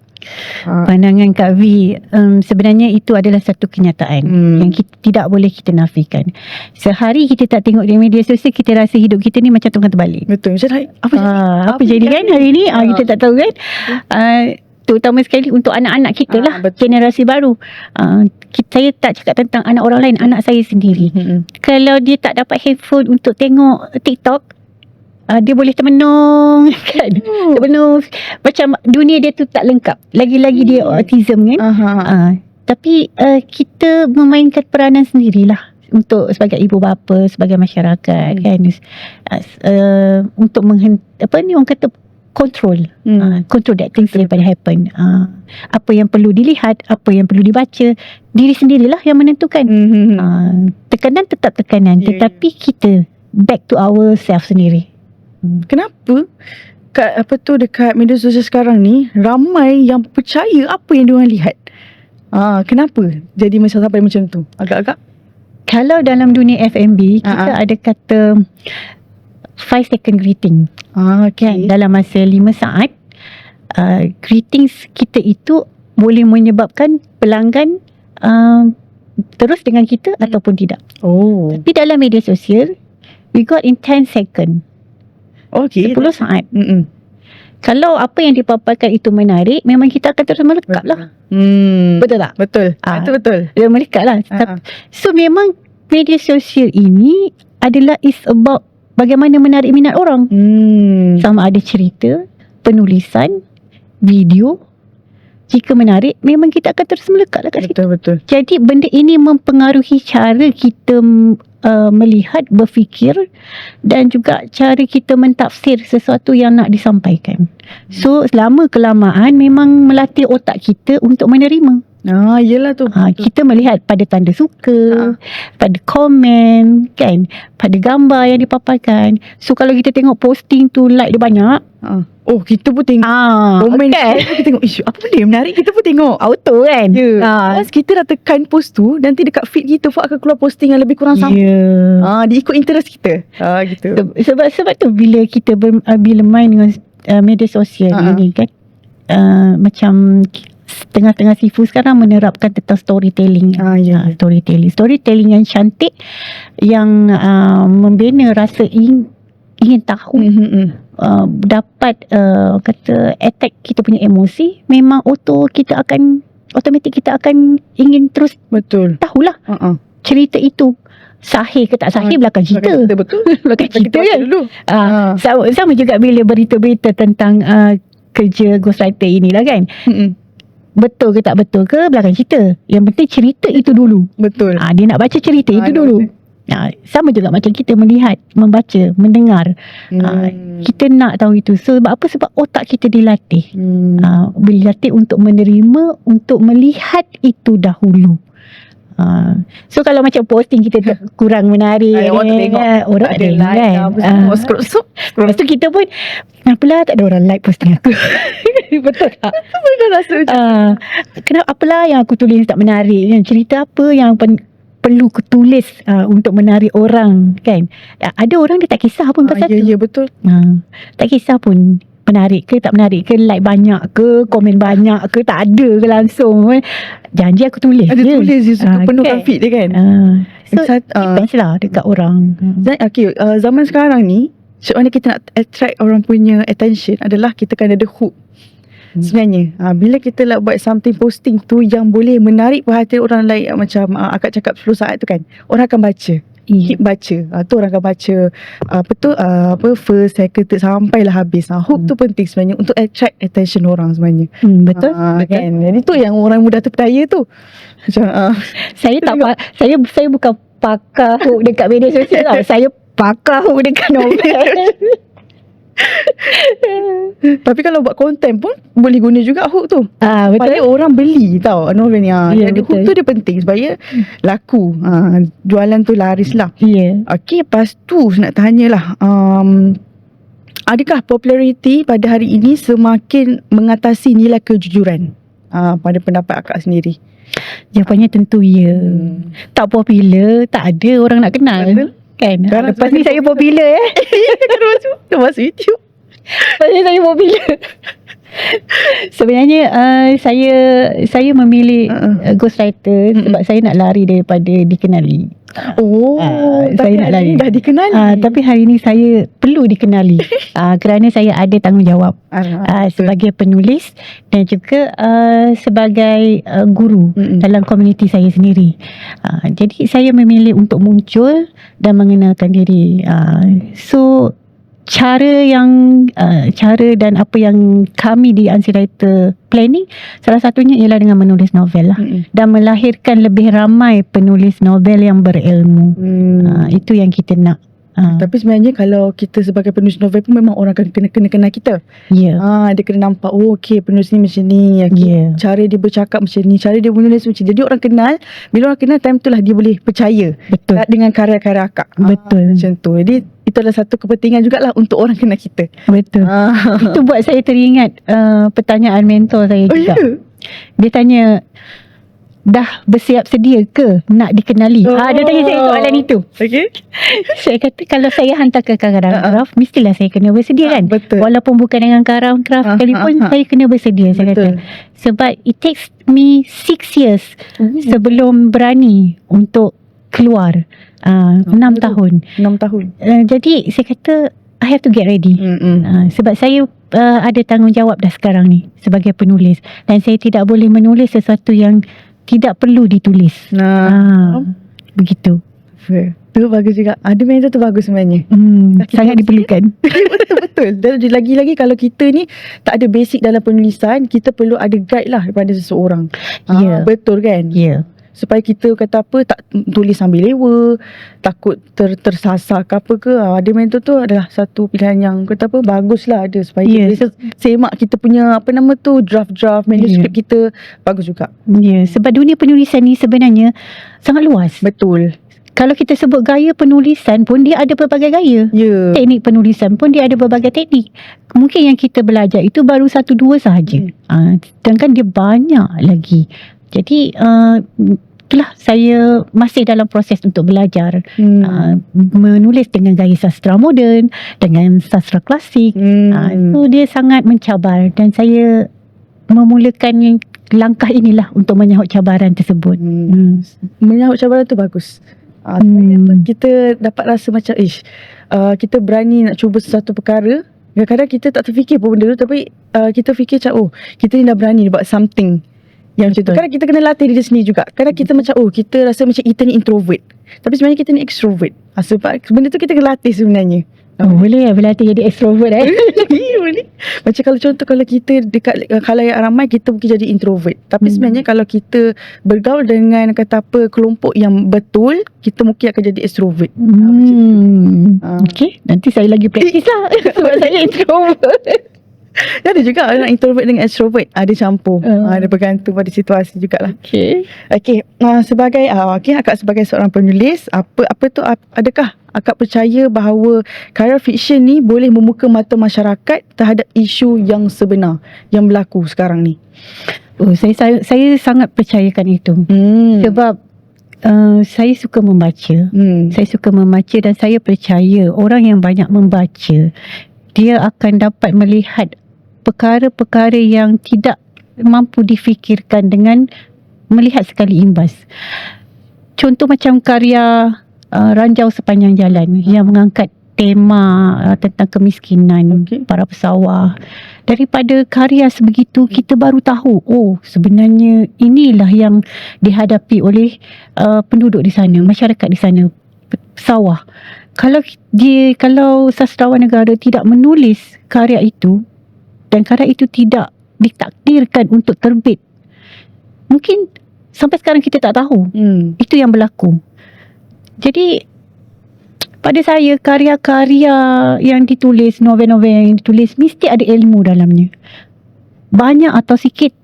Pandangan Kak V, sebenarnya itu adalah satu kenyataan yang kita tidak boleh kita nafikan. Sehari kita tak tengok di media sosial, kita rasa hidup kita ni macam tengah terbalik. Betul. Macam apa jadi kan hari ni, kita tak tahu kan. Terutama sekali untuk anak-anak kita lah, generasi baru. Saya tak cakap tentang anak orang lain, anak saya sendiri. Kalau dia tak dapat handphone untuk tengok TikTok, dia boleh termenung kan. Termenung, macam dunia dia tu tak lengkap. Lagi-lagi dia autism kan. Tapi kita memainkan peranan sendirilah untuk sebagai ibu bapa, sebagai masyarakat kan, untuk orang kata control control that things daripada happen. Apa yang perlu dilihat, apa yang perlu dibaca, diri sendirilah yang menentukan. Tekanan tetap tekanan, tetapi kita back to ourselves sendiri. Kenapa dekat media sosial sekarang ni ramai yang percaya apa yang diorang lihat? Kenapa jadi macam sampai macam tu? Agak-agak kalau dalam dunia F&B kita ada kata 5 second greeting. Kan, dalam masa 5 saat greetings kita itu boleh menyebabkan pelanggan terus dengan kita ataupun tidak. Tapi dalam media sosial we got in 10 second. 10 saat. Kalau apa yang dipaparkan itu menarik, memang kita akan terus melekat lah. Betul tak? Betul. Itu betul. Dia melekat lah. So memang media sosial ini adalah is about bagaimana menarik minat orang. Sama ada cerita, penulisan, video. Jika menarik, memang kita akan terus melekat lah kat situ. Betul. Jadi benda ini mempengaruhi cara kita melihat, berfikir dan juga cara kita mentafsir sesuatu yang nak disampaikan. So selama kelamaan memang melatih otak kita untuk menerima. Yelah tu. Kita melihat pada tanda suka, pada komen, kan, pada gambar yang dipaparkan. So kalau kita tengok posting tu like dia banyak, kita pun tengok. Komen kita tengok, apa benda yang menarik, kita pun tengok. Auto kan. Once kita dah tekan post tu, nanti dekat feed kita akan keluar posting yang lebih kurang sama. Dia ikut interest kita. Gitu. Sebab tu bila kita bila main dengan media sosial ini kan, macam tengah-tengah sifu sekarang menerapkan tentang storytelling. Storytelling yang cantik, yang membina rasa ingin tahu, dapat kata attack kita punya emosi. Memang automatik kita akan ingin terus tahulah cerita itu sahih ke tak sahih belakang cerita. Betul. Belakang cerita kan dulu. Sama juga bila berita-berita tentang kerja ghostwriter inilah kan. Betul ke tak betul ke belakang cerita. Yang penting cerita itu dulu. Betul. Dia nak baca cerita itu dulu. Sama juga macam kita melihat, membaca, mendengar. Kita nak tahu itu. Sebab apa? Sebab otak kita dilatih. Dilatih untuk menerima, untuk melihat itu dahulu. So kalau macam posting kita kurang menarik, orang ada like kan. Lepas tu kita pun, kenapalah tak ada orang like posting aku. Betul tak? Betul rasa kenapa, apalah yang aku tulis tak menarik, cerita apa yang perlu aku tulis untuk menarik orang kan. Ada orang dia tak kisah pun pasal tu. Ya betul. Tak kisah pun menarik ke tak menarik ke, like banyak ke, komen banyak ke, tak ada ke langsung. Janji aku tulis je. Tulis je penuhkan feed dia kan. So depends lah dekat orang. Zaman sekarang ni, macam mana kita nak attract orang punya attention adalah kita kan ada hook. Sebenarnya bila kita nak buat something posting tu yang boleh menarik perhatian orang lain, macam akak cakap 10 saat tu kan, orang akan baca. Keep baca. Tu orang akan baca first, second, third sampailah habis. Hook tu penting sebenarnya untuk attract attention orang sebenarnya. Betul. Kan. Jadi tu yang orang mudah terpedaya tu. Macam saya bukan pakar hook dekat media sosial tau. Saya pakar hook dekat novel. Tapi kalau buat konten pun boleh guna juga hook tu. Betul. Supaya orang beli tau novel ni. Jadi hook tu dia penting supaya laku. Jualan tu laris lah. Okey, lepas tu nak tanyalah, adakah populariti pada hari ini semakin mengatasi nilai kejujuran pada pendapat akak sendiri? Jawapannya tentu ya. Tak popular, tak ada orang nak kenal. Betul. Kan? Lepas ni saya popular Kan masuk YouTube. Lepas ni saya popular. Sebenarnya saya memilih ghostwriter sebab saya nak lari daripada dikenali. Saya nak lari dah dikenali. Tapi hari ni saya perlu dikenali kerana saya ada tanggungjawab sebagai penulis dan juga sebagai guru dalam komuniti saya sendiri. Jadi saya memilih untuk muncul dan mengenalkan diri. So cara dan apa yang kami di Unseen Writer planning, salah satunya ialah dengan menulis novel lah, dan melahirkan lebih ramai penulis novel yang berilmu. Itu yang kita nak. Tapi sebenarnya kalau kita sebagai penulis novel pun memang orang akan kena kenal kita. Ya. Dia kena nampak, okey penulis ni macam ni, cara dia bercakap macam ni, cara dia menulis macam ni. Jadi orang kenal, bila orang kenal, time tu lah dia boleh percaya. Betul. Dengan karya-karya akak. Betul. Macam tu. Jadi itu adalah satu kepentingan jugalah untuk orang kenal kita. Betul. Itu buat saya teringat pertanyaan mentor saya juga. Ya? Dia tanya, dah bersiap sedia ke nak dikenali? Dia tanya saya soalan itu. Okay. Saya kata kalau saya hantar ke Craft, mestilah saya kena bersedia kan. Betul. Walaupun bukan dengan Craft sekalipun, saya kena bersedia. Saya kata sebab it takes me 6 years sebelum berani untuk keluar. 6 tahun. 6 tahun. Jadi saya kata I have to get ready. Sebab saya ada tanggungjawab dah sekarang ni sebagai penulis, dan saya tidak boleh menulis sesuatu yang tidak perlu ditulis. Begitu. Tu bagus juga. Ada mentor tu bagus sebenarnya. Sangat diperlukan. Betul. Dan lagi-lagi kalau kita ni tak ada basic dalam penulisan, kita perlu ada guide lah daripada seseorang. Betul kan? Ya. Supaya kita kata apa, tak tulis sambil lewa, takut tersasar ke apa ke. Ada mentor tu adalah satu pilihan yang kata apa, bagus lah ada. Supaya kita semak kita punya draft-draft manuskrip kita. Bagus juga. Sebab dunia penulisan ni sebenarnya sangat luas. Betul. Kalau kita sebut gaya penulisan pun, dia ada berbagai gaya. Teknik penulisan pun dia ada berbagai teknik. Mungkin yang kita belajar itu baru 1-2 sahaja. Sedangkan dia banyak lagi. Jadi itulah, saya masih dalam proses untuk belajar menulis dengan gaya sastra moden, dengan sastra klasik. So dia sangat mencabar, dan saya memulakan langkah inilah untuk menyahut cabaran tersebut. Menyahut cabaran tu bagus. Kita dapat rasa macam kita berani nak cuba sesuatu perkara. Kadang-kadang kita tak terfikir pun benda tu, tapi kita fikir macam kita ni dah berani buat something yang macam tu. Kadang kita kena latih diri sendiri juga. Kadang kita macam kita rasa macam kita ni introvert, tapi sebenarnya kita ni extrovert. Sebab benda tu kita kena latih sebenarnya. Boleh lah berlatih jadi extrovert. Boleh. Macam kalau contoh, kalau kita dekat khalayak ramai, kita mungkin jadi introvert. Tapi sebenarnya kalau kita bergaul dengan kelompok yang betul, kita mungkin akan jadi extrovert. Okay, nanti saya lagi praktis lah. Sebab saya introvert. Ada juga orang introvert dengan extrovert. Ada campur. Ada bergantung pada situasi jugalah. Okay. Sebagai akak sebagai seorang penulis, adakah akak percaya bahawa karya fiksyen ni boleh membuka mata masyarakat terhadap isu yang sebenar yang berlaku sekarang ni? Saya sangat percayakan itu. Sebab saya suka membaca. Saya suka membaca, dan saya percaya orang yang banyak membaca, dia akan dapat melihat perkara-perkara yang tidak mampu difikirkan dengan melihat sekali imbas. Contoh macam karya Ranjau Sepanjang Jalan yang mengangkat tema tentang kemiskinan para pesawah. Daripada karya sebegitu, kita baru tahu sebenarnya inilah yang dihadapi oleh penduduk di sana, masyarakat di sana, pesawah. Kalau sastrawan negara tidak menulis karya itu, dan karya itu tidak ditakdirkan untuk terbit, mungkin sampai sekarang kita tak tahu itu yang berlaku. Jadi pada saya, karya-karya yang ditulis, novel-novel yang ditulis, mesti ada ilmu dalamnya. Banyak atau sikit,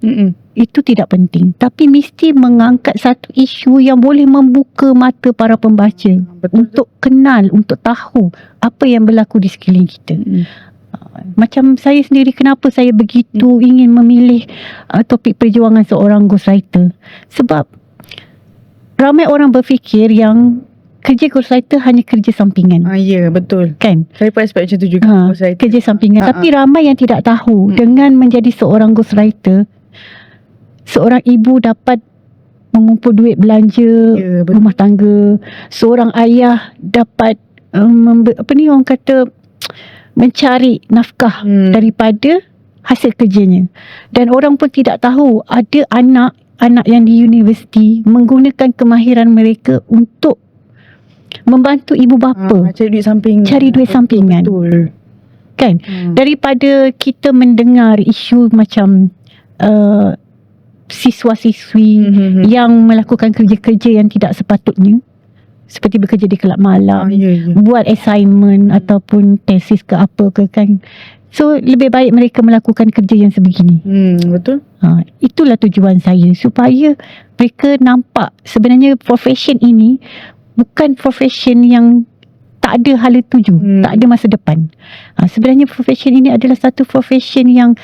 itu tidak penting. Tapi mesti mengangkat satu isu yang boleh membuka mata para pembaca untuk kenal, untuk tahu apa yang berlaku di sekeliling kita. Macam saya sendiri, kenapa saya begitu ingin memilih topik perjuangan seorang ghostwriter? Sebab ramai orang berfikir yang kerja ghostwriter hanya kerja sampingan. Ya, betul. Kan? Saya pun expect macam tu juga. Kerja sampingan. Tapi ramai yang tidak tahu, dengan menjadi seorang ghostwriter, seorang ibu dapat mengumpul duit belanja rumah tangga. Seorang ayah dapat orang kata, mencari nafkah daripada hasil kerjanya. Dan orang pun tidak tahu ada anak yang di universiti menggunakan kemahiran mereka untuk membantu ibu bapa cari duit sampingan. Betul. Kan? Daripada kita mendengar isu macam siswa-siswi yang melakukan kerja-kerja yang tidak sepatutnya, seperti bekerja di kelab malam, Ya. buat assignment ataupun tesis ke apa ke kan. So lebih baik mereka melakukan kerja yang sebegini. Betul. Itulah tujuan saya, supaya mereka nampak sebenarnya profession ini bukan profession yang tak ada hala tuju, tak ada masa depan. Sebenarnya profession ini adalah satu profession yang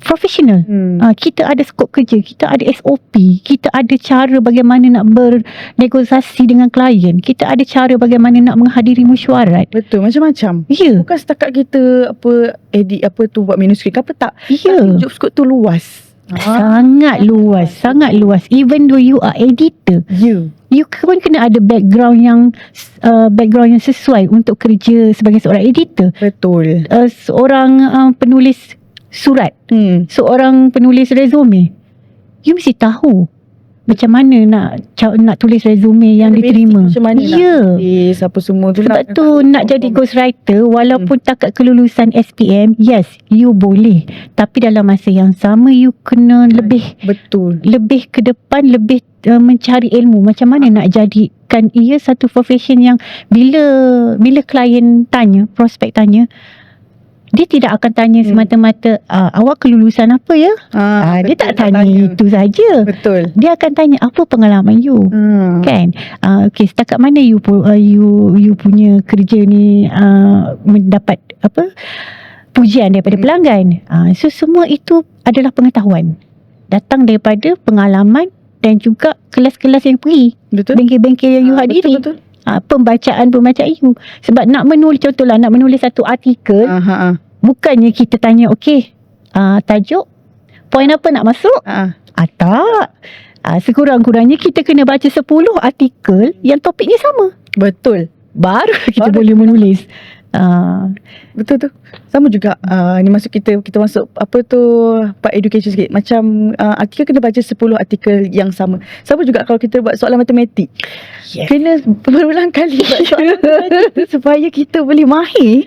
profesional. Kita ada skop kerja, kita ada SOP, kita ada cara bagaimana nak bernegosiasi dengan klien, kita ada cara bagaimana nak menghadiri mesyuarat. Betul, macam-macam. Ya. Bukan setakat kita edit buat manuskrip apa tak. Ya. Tapi job scope tu luas. Sangat luas, sangat luas. Even though you are editor, Ya. you pun kena ada background yang sesuai untuk kerja sebagai seorang editor. Betul. Seorang penulis surat, seorang penulis resume, you mesti tahu macam mana nak tulis resume yang Ada diterima. basic macam mana Ya. nak tulis apa semua tu. Sebab tu nak jadi ghostwriter, walaupun takat kelulusan SPM, yes, you boleh. Tapi dalam masa yang sama, you kena lebih ke depan, lebih mencari ilmu. Macam mana nak jadikan ia satu profession yang bila klien tanya, prospek tanya, dia tidak akan tanya semata-mata awak kelulusan apa ya? Dia tak tanya itu saja. Betul. Dia akan tanya apa pengalaman you. Kan? Okey, setakat mana you punya kerja ni mendapat pujian daripada pelanggan. So semua itu adalah pengetahuan. Datang daripada pengalaman dan juga kelas-kelas yang pergi. Betul. Bengkel-bengkel yang you hadiri. Betul. Pembacaan you. Sebab nak menulis, contohlah nak menulis satu artikel, bukannya kita tanya tajuk, poin apa nak masuk, tak. Sekurang-kurangnya kita kena baca 10 artikel yang topiknya sama. Betul. Baru kita boleh menulis. Betul tu. Sama juga ni masuk kita masuk part education sikit. Macam artikel kena baca 10 artikel yang sama. Sama juga kalau kita buat soalan matematik. Yes. Kena berulang kali buat soalan matematik supaya kita boleh mahir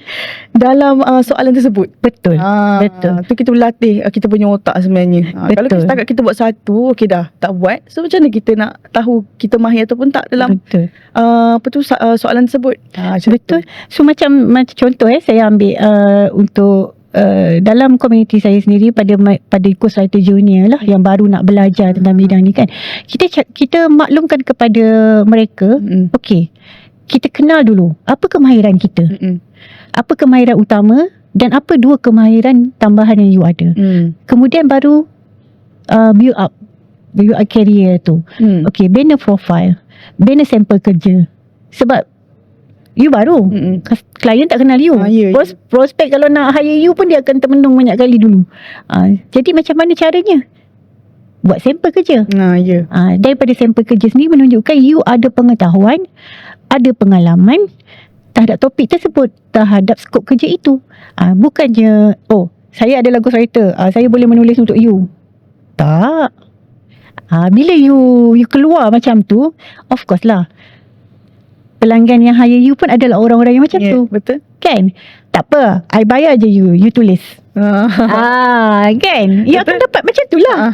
dalam soalan tersebut. Betul. Betul. Tu kita berlatih kita punya otak sebenarnya. Kalau setakat kita buat satu, okey dah, tak buat. So macam mana kita nak tahu kita mahir ataupun tak dalam soalan tersebut. Betul. So macam contoh saya ambil untuk dalam komuniti saya sendiri pada ghostwriter junior lah yang baru nak belajar tentang bidang ni kan, kita maklumkan kepada mereka, okey, kita kenal dulu apa kemahiran kita, apa kemahiran utama dan apa 2 kemahiran tambahan yang you ada. Kemudian baru build up career tu. Okey, bina profile, bina sampel kerja. Sebab you baru, klien tak kenal you. Prospek kalau nak hire you pun dia akan termenung banyak kali dulu. Jadi macam mana caranya? Buat sampel kerja. Daripada sampel kerja sendiri menunjukkan you ada pengetahuan, ada pengalaman terhadap topik tersebut, terhadap skop kerja itu. Bukannya saya adalah ghostwriter, saya boleh menulis untuk you. Tak. Bila you keluar macam tu, of course lah, pelanggan yang hire you pun adalah orang-orang yang macam tu. Betul. Kan? Tak apa, I bayar je you tulis. Kan? You akan dapat macam tu lah.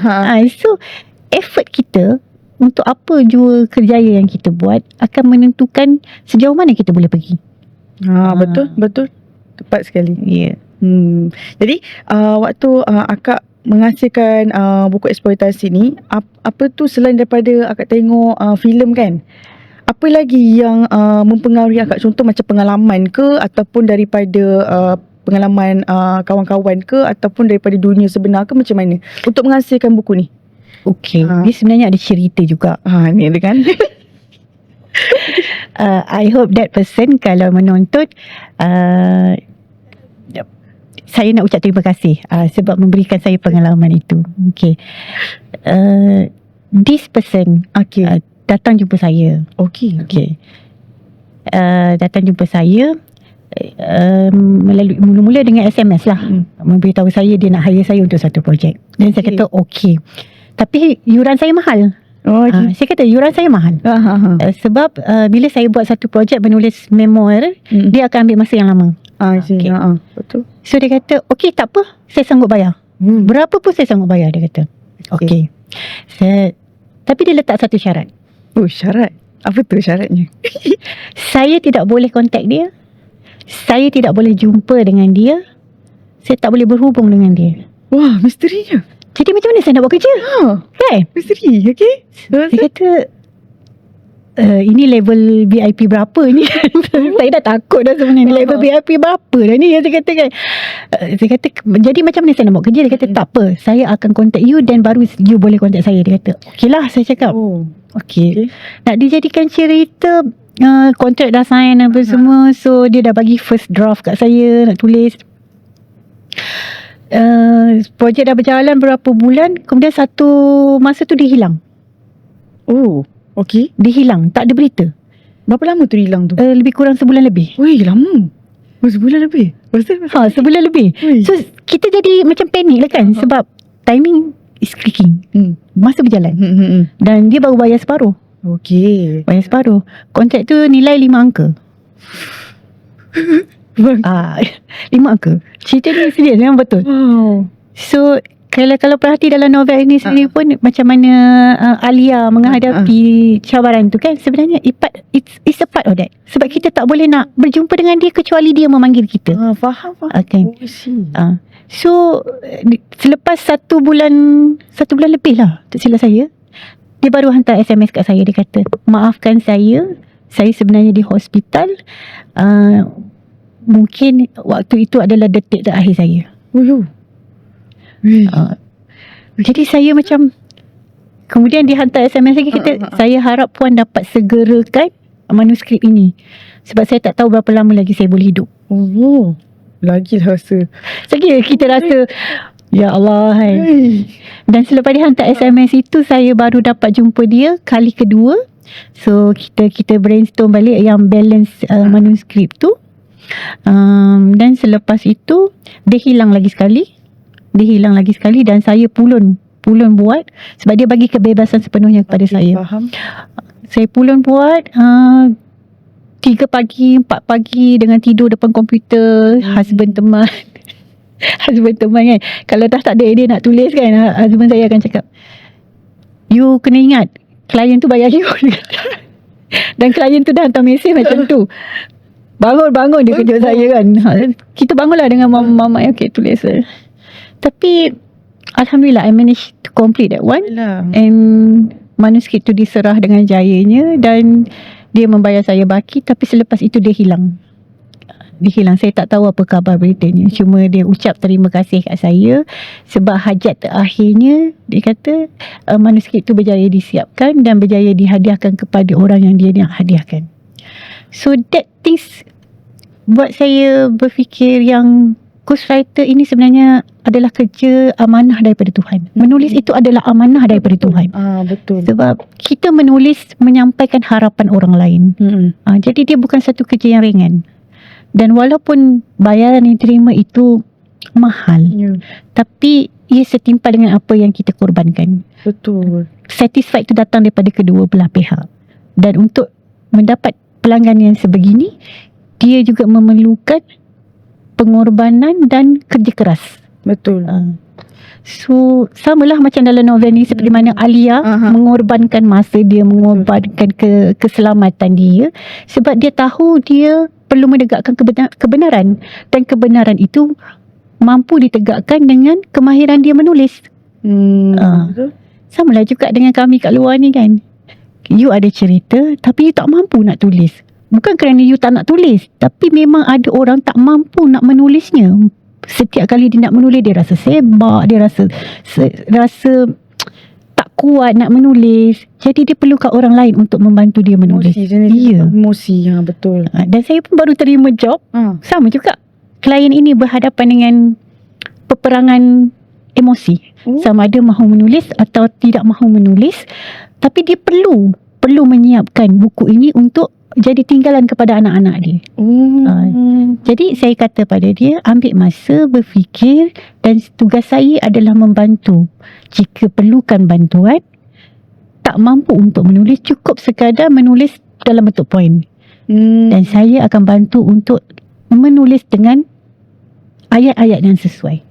So, effort kita untuk apa jua kerjaya yang kita buat akan menentukan sejauh mana kita boleh pergi. Betul. Tepat sekali. Ya. Jadi, waktu akak menghasilkan buku eksploitasi ni, apa tu selain daripada akak tengok filem kan? Apa lagi yang mempengaruhi akak? Contoh macam pengalaman ke, ataupun daripada pengalaman kawan-kawan ke, ataupun daripada dunia sebenar ke, macam mana untuk menghasilkan buku ni? Okey, dia sebenarnya ada cerita juga. Ni ada kan? I hope that person kalau menonton, saya nak ucap terima kasih sebab memberikan saya pengalaman itu. Okey, this person datang jumpa saya. Okey. Datang jumpa saya melalui mula-mula dengan SMS lah. Memberitahu saya dia nak hire saya untuk satu projek. Dan saya kata okey. Tapi yuran saya mahal. Saya kata yuran saya mahal. Sebab bila saya buat satu projek menulis memoir, dia akan ambil masa yang lama. Betul. So dia kata okey, tak apa, saya sanggup bayar. Berapa pun saya sanggup bayar, dia kata. Okey. Tapi dia letak satu syarat. Syarat? Apa tu syaratnya? Saya tidak boleh kontak dia. Saya tidak boleh jumpa dengan dia. Saya tak boleh berhubung dengan dia. Wah, misterinya. Jadi macam mana saya nak buat kerja? Kan? Misteri, okey. Saya kata, ini level VIP berapa ni? Saya dah takut dah sebenarnya. Level VIP berapa dah ni? Saya kata kan. Saya kata, jadi macam mana saya nak buat kerja? Dia kata, tak apa. Saya akan contact you dan baru you boleh contact saya. Dia kata, okey lah, saya cakap. Okey. Nak dijadikan cerita, kontrak dah sign apa semua. So, dia dah bagi first draft kat saya nak tulis. Projek dah berjalan berapa bulan. Kemudian satu masa tu dia hilang. Okey. Dia hilang, tak ada berita. Berapa lama tu hilang tu? Lebih kurang sebulan lebih. Wih, lama. Sebulan lebih. Sebulan lebih. Ui. So kita jadi macam panik lah kan. Sebab timing is clicking. Masa berjalan. Dan dia baru bayar separuh. Okey. Bayar separuh. Kontrak tu nilai 5 angka. 5 angka. Cerita ni serius, memang betul. Wow. So kalau perhati dalam novel ini sendiri pun macam mana Alia menghadapi cabaran tu kan, sebenarnya it's a part of that. Sebab kita tak boleh nak berjumpa dengan dia kecuali dia memanggil kita. Faham. Okay. So selepas 1 bulan lebih lah, tak silap saya, dia baru hantar SMS kat saya. Dia kata, maafkan saya sebenarnya di hospital. Mungkin waktu itu adalah detik terakhir saya. Jadi saya macam, kemudian dia hantar SMS lagi, kata saya harap puan dapat segerakan manuskrip ini, sebab saya tak tahu berapa lama lagi saya boleh hidup. Lagi rasa. Lagi kita rasa, ya Allah hai. Dan selepas dia hantar SMS itu, saya baru dapat jumpa dia kali kedua. So kita brainstorm balik yang balance manuskrip tu. Dan selepas itu dia hilang lagi sekali. Dan saya pulun buat, sebab dia bagi kebebasan sepenuhnya kepada saya. Faham. Saya pulun buat 3 pagi, 4 pagi dengan tidur depan komputer. Husband teman kan. Kalau dah tak ada idea nak tulis kan, husband saya akan cakap, you kena ingat, klien tu bayar you. Dan klien tu dah hantar mesej macam tu. Bangun dia kejut saya kan. Kita bangunlah dengan mama okay, tulis. Tapi alhamdulillah I managed to complete that one. And manuskrip tu diserah dengan jayanya dan dia membayar saya baki. Tapi selepas itu dia hilang. Saya tak tahu apa khabar beritanya. Cuma dia ucap terima kasih kat saya sebab hajat terakhirnya, dia kata manuskrip tu berjaya disiapkan dan berjaya dihadiahkan kepada orang yang dia nak hadiahkan. So that things buat saya berfikir yang ghostwriter ini sebenarnya adalah kerja amanah daripada Tuhan. Menulis itu adalah amanah daripada Tuhan. Betul. Sebab kita menulis menyampaikan harapan orang lain. Jadi dia bukan satu kerja yang ringan. Dan walaupun bayaran yang diterima itu mahal, tapi ia setimpal dengan apa yang kita korbankan. Betul. Satisfied itu datang daripada kedua belah pihak. Dan untuk mendapat pelanggan yang sebegini, dia juga memerlukan pengorbanan dan kerja keras. Betul. So samalah macam dalam novel ni, seperti mana Alia mengorbankan masa dia, mengorbankan keselamatan dia, sebab dia tahu dia perlu menegakkan kebenaran, dan kebenaran itu mampu ditegakkan dengan kemahiran dia menulis. Samalah juga dengan kami kat luar ni kan. You ada cerita tapi you tak mampu nak tulis. Bukan kerana you tak nak tulis, tapi memang ada orang tak mampu nak menulisnya. Setiap kali dia nak menulis, dia rasa sebab, dia rasa tak kuat nak menulis. Jadi dia perlukan orang lain untuk membantu dia menulis. Emosi, betul. Dan saya pun baru terima job. Sama juga. Klien ini berhadapan dengan peperangan emosi. Sama ada mahu menulis atau tidak mahu menulis. Tapi dia perlu menyiapkan buku ini untuk jadi tinggalan kepada anak-anak dia. Jadi saya kata pada dia, ambil masa berfikir, dan tugas saya adalah membantu. Jika perlukan bantuan, tak mampu untuk menulis, cukup sekadar menulis dalam bentuk poin. Dan saya akan bantu untuk menulis dengan ayat-ayat yang sesuai.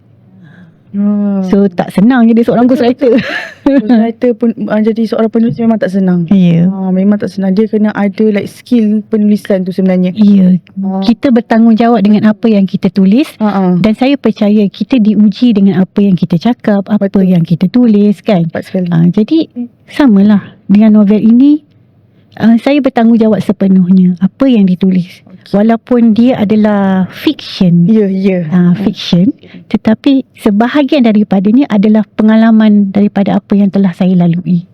So tak senang jadi seorang ghostwriter. Ghostwriter pun jadi seorang penulis memang tak senang. Ya. Memang tak senang. Dia kena ada like skill penulisan tu sebenarnya. Ya. Kita bertanggungjawab dengan apa yang kita tulis. Dan saya percaya kita diuji dengan apa yang kita cakap, apa Betul. yang kita tulis kan. Tepat sekali. Jadi samalah dengan novel ini. Saya bertanggungjawab sepenuhnya apa yang ditulis. Walaupun dia adalah fiction. Ya. Fiction, tetapi sebahagian daripadanya adalah pengalaman daripada apa yang telah saya lalui.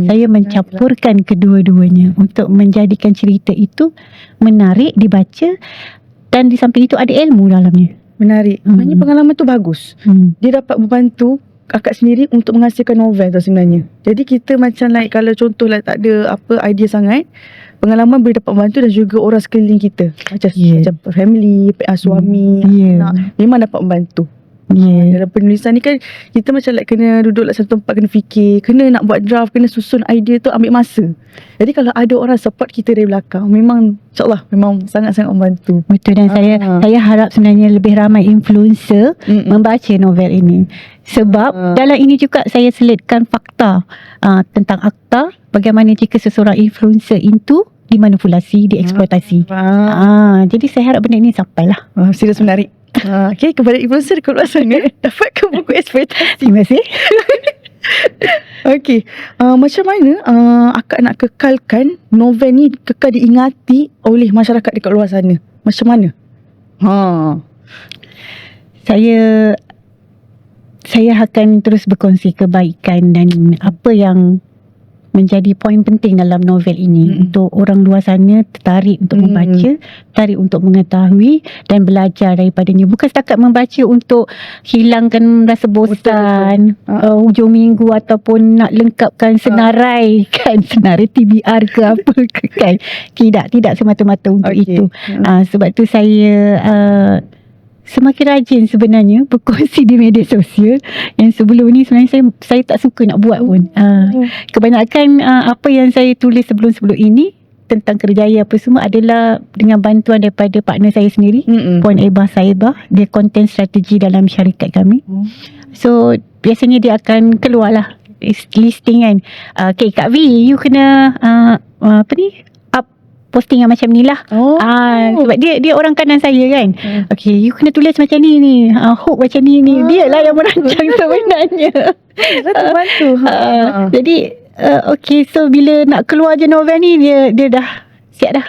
Saya mencampurkan kedua-duanya untuk menjadikan cerita itu menarik dibaca, dan di samping itu ada ilmu dalamnya. Menarik. Sebenarnya pengalaman tu bagus. Dia dapat membantu akak sendiri untuk menghasilkan novel tu sebenarnya. Jadi kita macam like kalau contoh like tak ada apa idea sangat, pengalaman boleh dapat membantu, dan juga orang sekeliling kita. Macam family, suami, anak, memang dapat membantu. Dalam penulisan ni kan kita macam like kena duduk like satu tempat, kena fikir, kena nak buat draft, kena susun idea tu, ambil masa. Jadi kalau ada orang support kita dari belakang, memang insyaAllah memang sangat-sangat membantu. Betul. Dan saya harap sebenarnya lebih ramai influencer membaca novel ini. Sebab dalam ini juga saya selitkan fakta tentang akta, bagaimana jika seseorang influencer itu dimanipulasi, dieksploitasi. Jadi saya harap benda ini sampailah. Serius menarik. Okay, kepada influencer dekat luar sana, dapatkan buku eksploitasi. Terima kasih. Okay, macam mana akak nak kekalkan novel ni kekal diingati oleh masyarakat dekat luar sana? Macam mana? Saya akan terus berkongsi kebaikan dan apa yang menjadi poin penting dalam novel ini untuk orang luar sana tertarik untuk membaca, tertarik untuk mengetahui dan belajar daripadanya. Bukan setakat membaca untuk hilangkan rasa bosan hujung minggu ataupun nak lengkapkan senarai kan, senarai TBR ke apa ke kan. Tidak semata-mata untuk itu. Sebab tu saya semakin rajin sebenarnya berkongsi di media sosial, yang sebelum ni sebenarnya saya tak suka nak buat pun. Kebanyakan apa yang saya tulis sebelum-sebelum ini tentang kerjaya apa semua adalah dengan bantuan daripada partner saya sendiri, Puan Ebah Saibah. Dia content strategi dalam syarikat kami. So biasanya dia akan keluar lah listing kan. Okay Kak V, you kena posting yang macam ni lah. Sebab dia orang kanan saya kan. Okay, you kena tulis macam ni hook macam ni. Dia lah yang merancang sebenarnya. Bantu. Jadi okay, so bila nak keluar je novel ni, dia dah siap dah.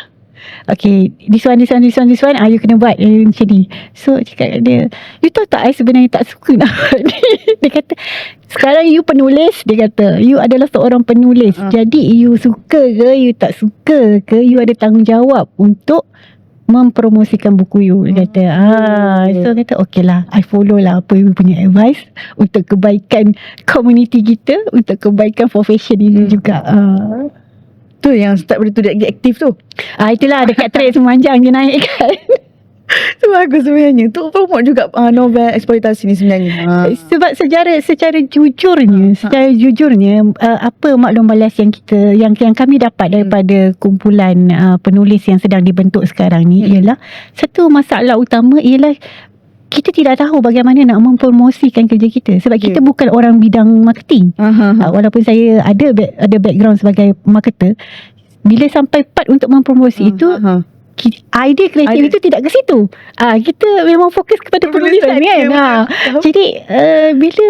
Okay, this one you kena buat macam ni. So cakap dia, you tahu tak, I sebenarnya tak suka nak buat ni. Dia kata, sekarang you penulis, dia kata, you adalah seorang penulis. Jadi you suka ke, you tak suka ke, you ada tanggungjawab untuk mempromosikan buku you. Dia kata, so kata, okay lah, I follow lah apa you punya advice untuk kebaikan community kita, untuk kebaikan profession ini juga. Tu yang start benda tu dia aktif tu. Itulah dekat trade semanjang dia naik kan. Tu bagus sebenarnya. Tu promote juga novel eksploitasi ni sebenarnya. Sebab secara jujurnya apa maklum balas yang kami dapat daripada kumpulan penulis yang sedang dibentuk sekarang ni ialah satu masalah utama ialah kita tidak tahu bagaimana nak mempromosikan kerja kita. Sebab kita bukan orang bidang marketing. Walaupun saya ada background sebagai marketer, bila sampai part untuk mempromosi itu, idea kreatif itu tidak ke situ. Kita memang fokus kepada penulisan kan. Jadi bila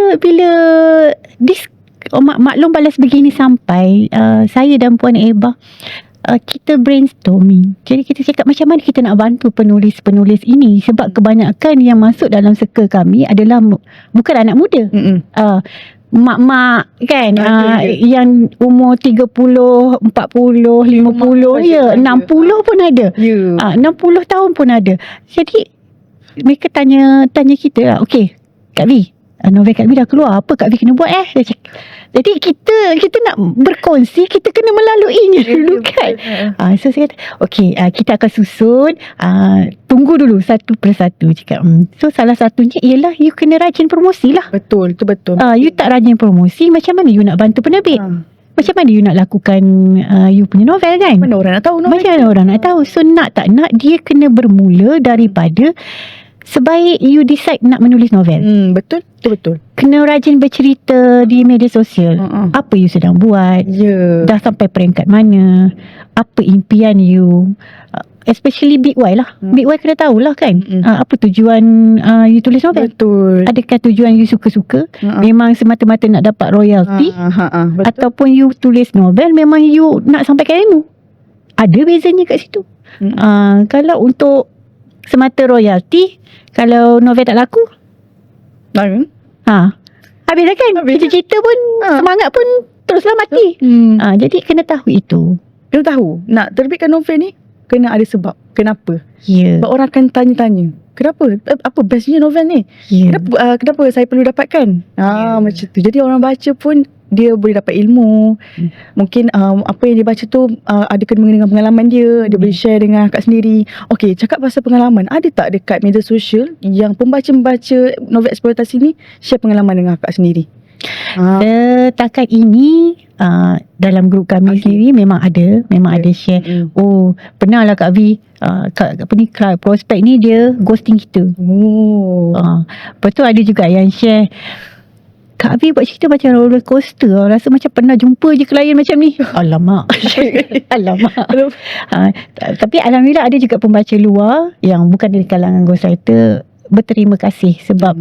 maklum balas begini sampai, saya dan Puan Ebah kita brainstorming. Jadi kita cakap macam mana kita nak bantu penulis-penulis ini, sebab kebanyakan yang masuk dalam circle kami adalah bukan anak muda. Mak-mak kan, yang umur 30, 40, 50, 60 pun ada. 60 tahun pun ada. Jadi mereka tanya kita lah, okay Kak V, novel Kak V dah keluar, apa Kak V kena buat Dia cakap. Jadi kita nak berkongsi, kita kena melaluinya dulu kan. So saya kata, okay, kita akan susun, tunggu dulu satu persatu. Cakap, so salah satunya ialah you kena rajin promosi lah. Betul, itu betul. You tak rajin promosi, macam mana you nak bantu penerbit? Macam mana you nak lakukan you punya novel kan? Mana orang nak tahu novel? Macam mana orang nak tahu? So nak tak nak, dia kena bermula daripada sebaik you decide nak menulis novel, Betul. Betul. kena rajin bercerita di media sosial. Apa you sedang buat, dah sampai peringkat mana, apa impian you, especially Big Y lah. Big Y kena tahulah kan, apa tujuan you tulis novel. Betul. Adakah tujuan you suka-suka, memang semata-mata nak dapat royalty, Betul. ataupun you tulis novel memang you nak sampaikan ilmu. Ada bezanya kat situ. Kalau untuk semata royalty, kalau novel tak laku, habis dah kan. Cerita pun, semangat pun teruslah mati. Jadi kena tahu itu. Kena tahu, nak terbitkan novel ni kena ada sebab. Kenapa? Ya. Sebab orang akan tanya-tanya, kenapa? Apa bestnya novel ni? Kenapa saya perlu dapatkan? Macam tu. Jadi orang baca pun dia boleh dapat ilmu. Mungkin apa yang dia baca tu ada kena dengan pengalaman dia. Dia boleh share dengan akak sendiri. Okey, cakap pasal pengalaman, ada tak dekat media sosial yang pembaca-pembaca novel eksploitasi ni share pengalaman dengan akak sendiri? Setakat ini dalam grup kami sendiri memang ada share. Oh, pernah lah Kak V, prospek ni dia ghosting kita. Lepas tu ada juga yang share, Kak V buat cerita macam roller coaster, rasa macam pernah jumpa je klien macam ni. Alamak. Tapi alhamdulillah ada juga pembaca luar yang bukan dari kalangan ghostwriter berterima kasih sebab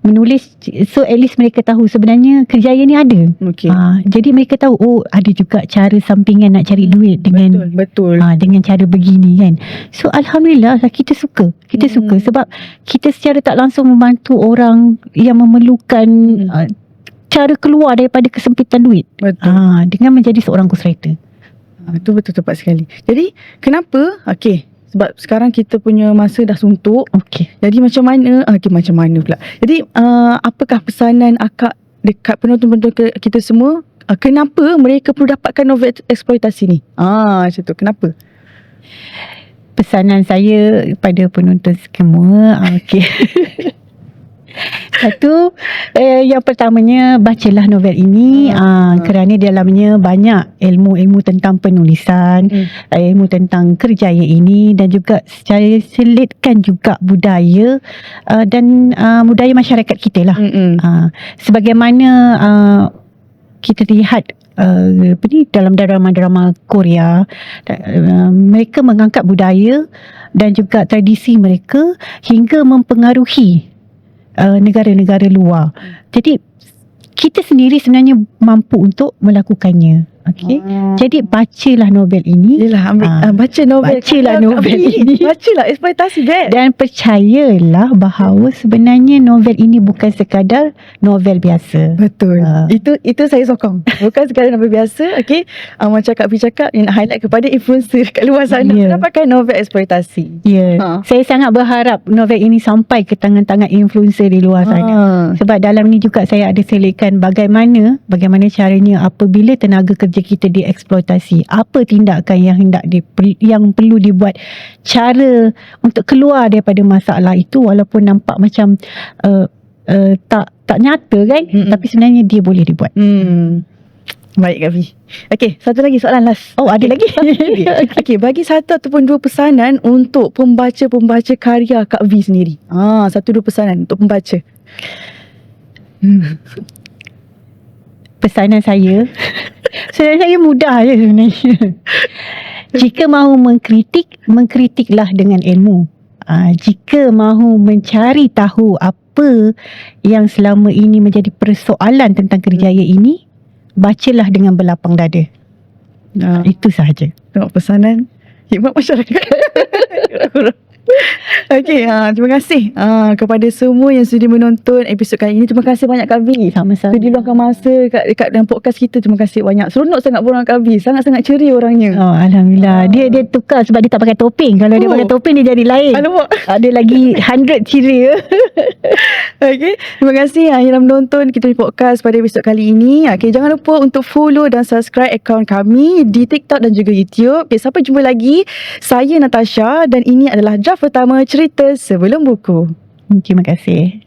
menulis, so at least mereka tahu sebenarnya kerjaya ni ada. Jadi mereka tahu, ada juga cara sampingan nak cari duit dengan betul. Dengan cara begini kan. So alhamdulillah lah, kita suka sebab kita secara tak langsung membantu orang yang memerlukan cara keluar daripada kesempitan duit. Dengan menjadi seorang ghostwriter. Itu betul tepat sekali. Jadi kenapa? Sebab sekarang kita punya masa dah suntuk. Jadi macam mana pula. Jadi apakah pesanan akak dekat penonton-penonton kita semua? Kenapa mereka perlu dapatkan novel eksploitasi ni? Macam tu. Kenapa? Pesanan saya kepada penonton semua, satu, yang pertamanya, bacalah novel ini, kerana di dalamnya banyak ilmu-ilmu tentang penulisan, ilmu tentang kerjaya ini, dan juga secara selitkan juga budaya dan budaya masyarakat kita lah. Sebagaimana kita lihat dalam drama-drama Korea, mereka mengangkat budaya dan juga tradisi mereka hingga mempengaruhi negara-negara luar. Jadi kita sendiri sebenarnya mampu untuk melakukannya. Jadi bacalah novel ini. Bacalah novel ini. Bacalah eksploitasi best. Dan percayalah bahawa sebenarnya novel ini bukan sekadar novel biasa. Betul. Itu saya sokong. Bukan sekadar novel biasa. Macam Kak Fi cakap, yang nak highlight kepada influencer kat luar sana, dapatkan novel eksploitasi. Saya sangat berharap novel ini sampai ke tangan-tangan influencer di luar sana. Sebab dalam ni juga saya ada selitkan bagaimana caranya apabila tenaga kerja kita dieksploitasi, apa tindakan yang perlu dibuat, cara untuk keluar daripada masalah itu, walaupun nampak macam tak nyata kan, tapi sebenarnya dia boleh dibuat. Baik Kak Fi. Satu lagi soalan last. Ada lagi. Bagi satu ataupun dua pesanan untuk pembaca-pembaca karya Kak V sendiri. Satu dua pesanan untuk pembaca. Pesanan saya mudah je sebenarnya. Jika mahu mengkritiklah dengan ilmu. Jika mahu mencari tahu apa yang selama ini menjadi persoalan tentang kerjaya ini, bacalah dengan berlapang dada. Itu sahaja. Tengok pesanan hikmat masyarakat. Terima kasih kepada semua yang sudi menonton episod kali ini. Terima kasih banyak Kak V. Sama-sama. Sudi luangkan masa dekat dalam podcast kita. Terima kasih banyak. Seronok sangat berbual dengan Kak V. Sangat-sangat ceria orangnya. Alhamdulillah. Dia tukar sebab dia tak pakai topeng. Kalau dia pakai topeng dia jadi lain. Ada lagi 100 ceria. Terima kasih yang dah menonton kita di podcast pada episod kali ini. Jangan lupa untuk follow dan subscribe akaun kami di TikTok dan juga YouTube. Sampai jumpa lagi. Saya Natasha dan ini adalah draft pertama cerita sebelum buku. Terima kasih.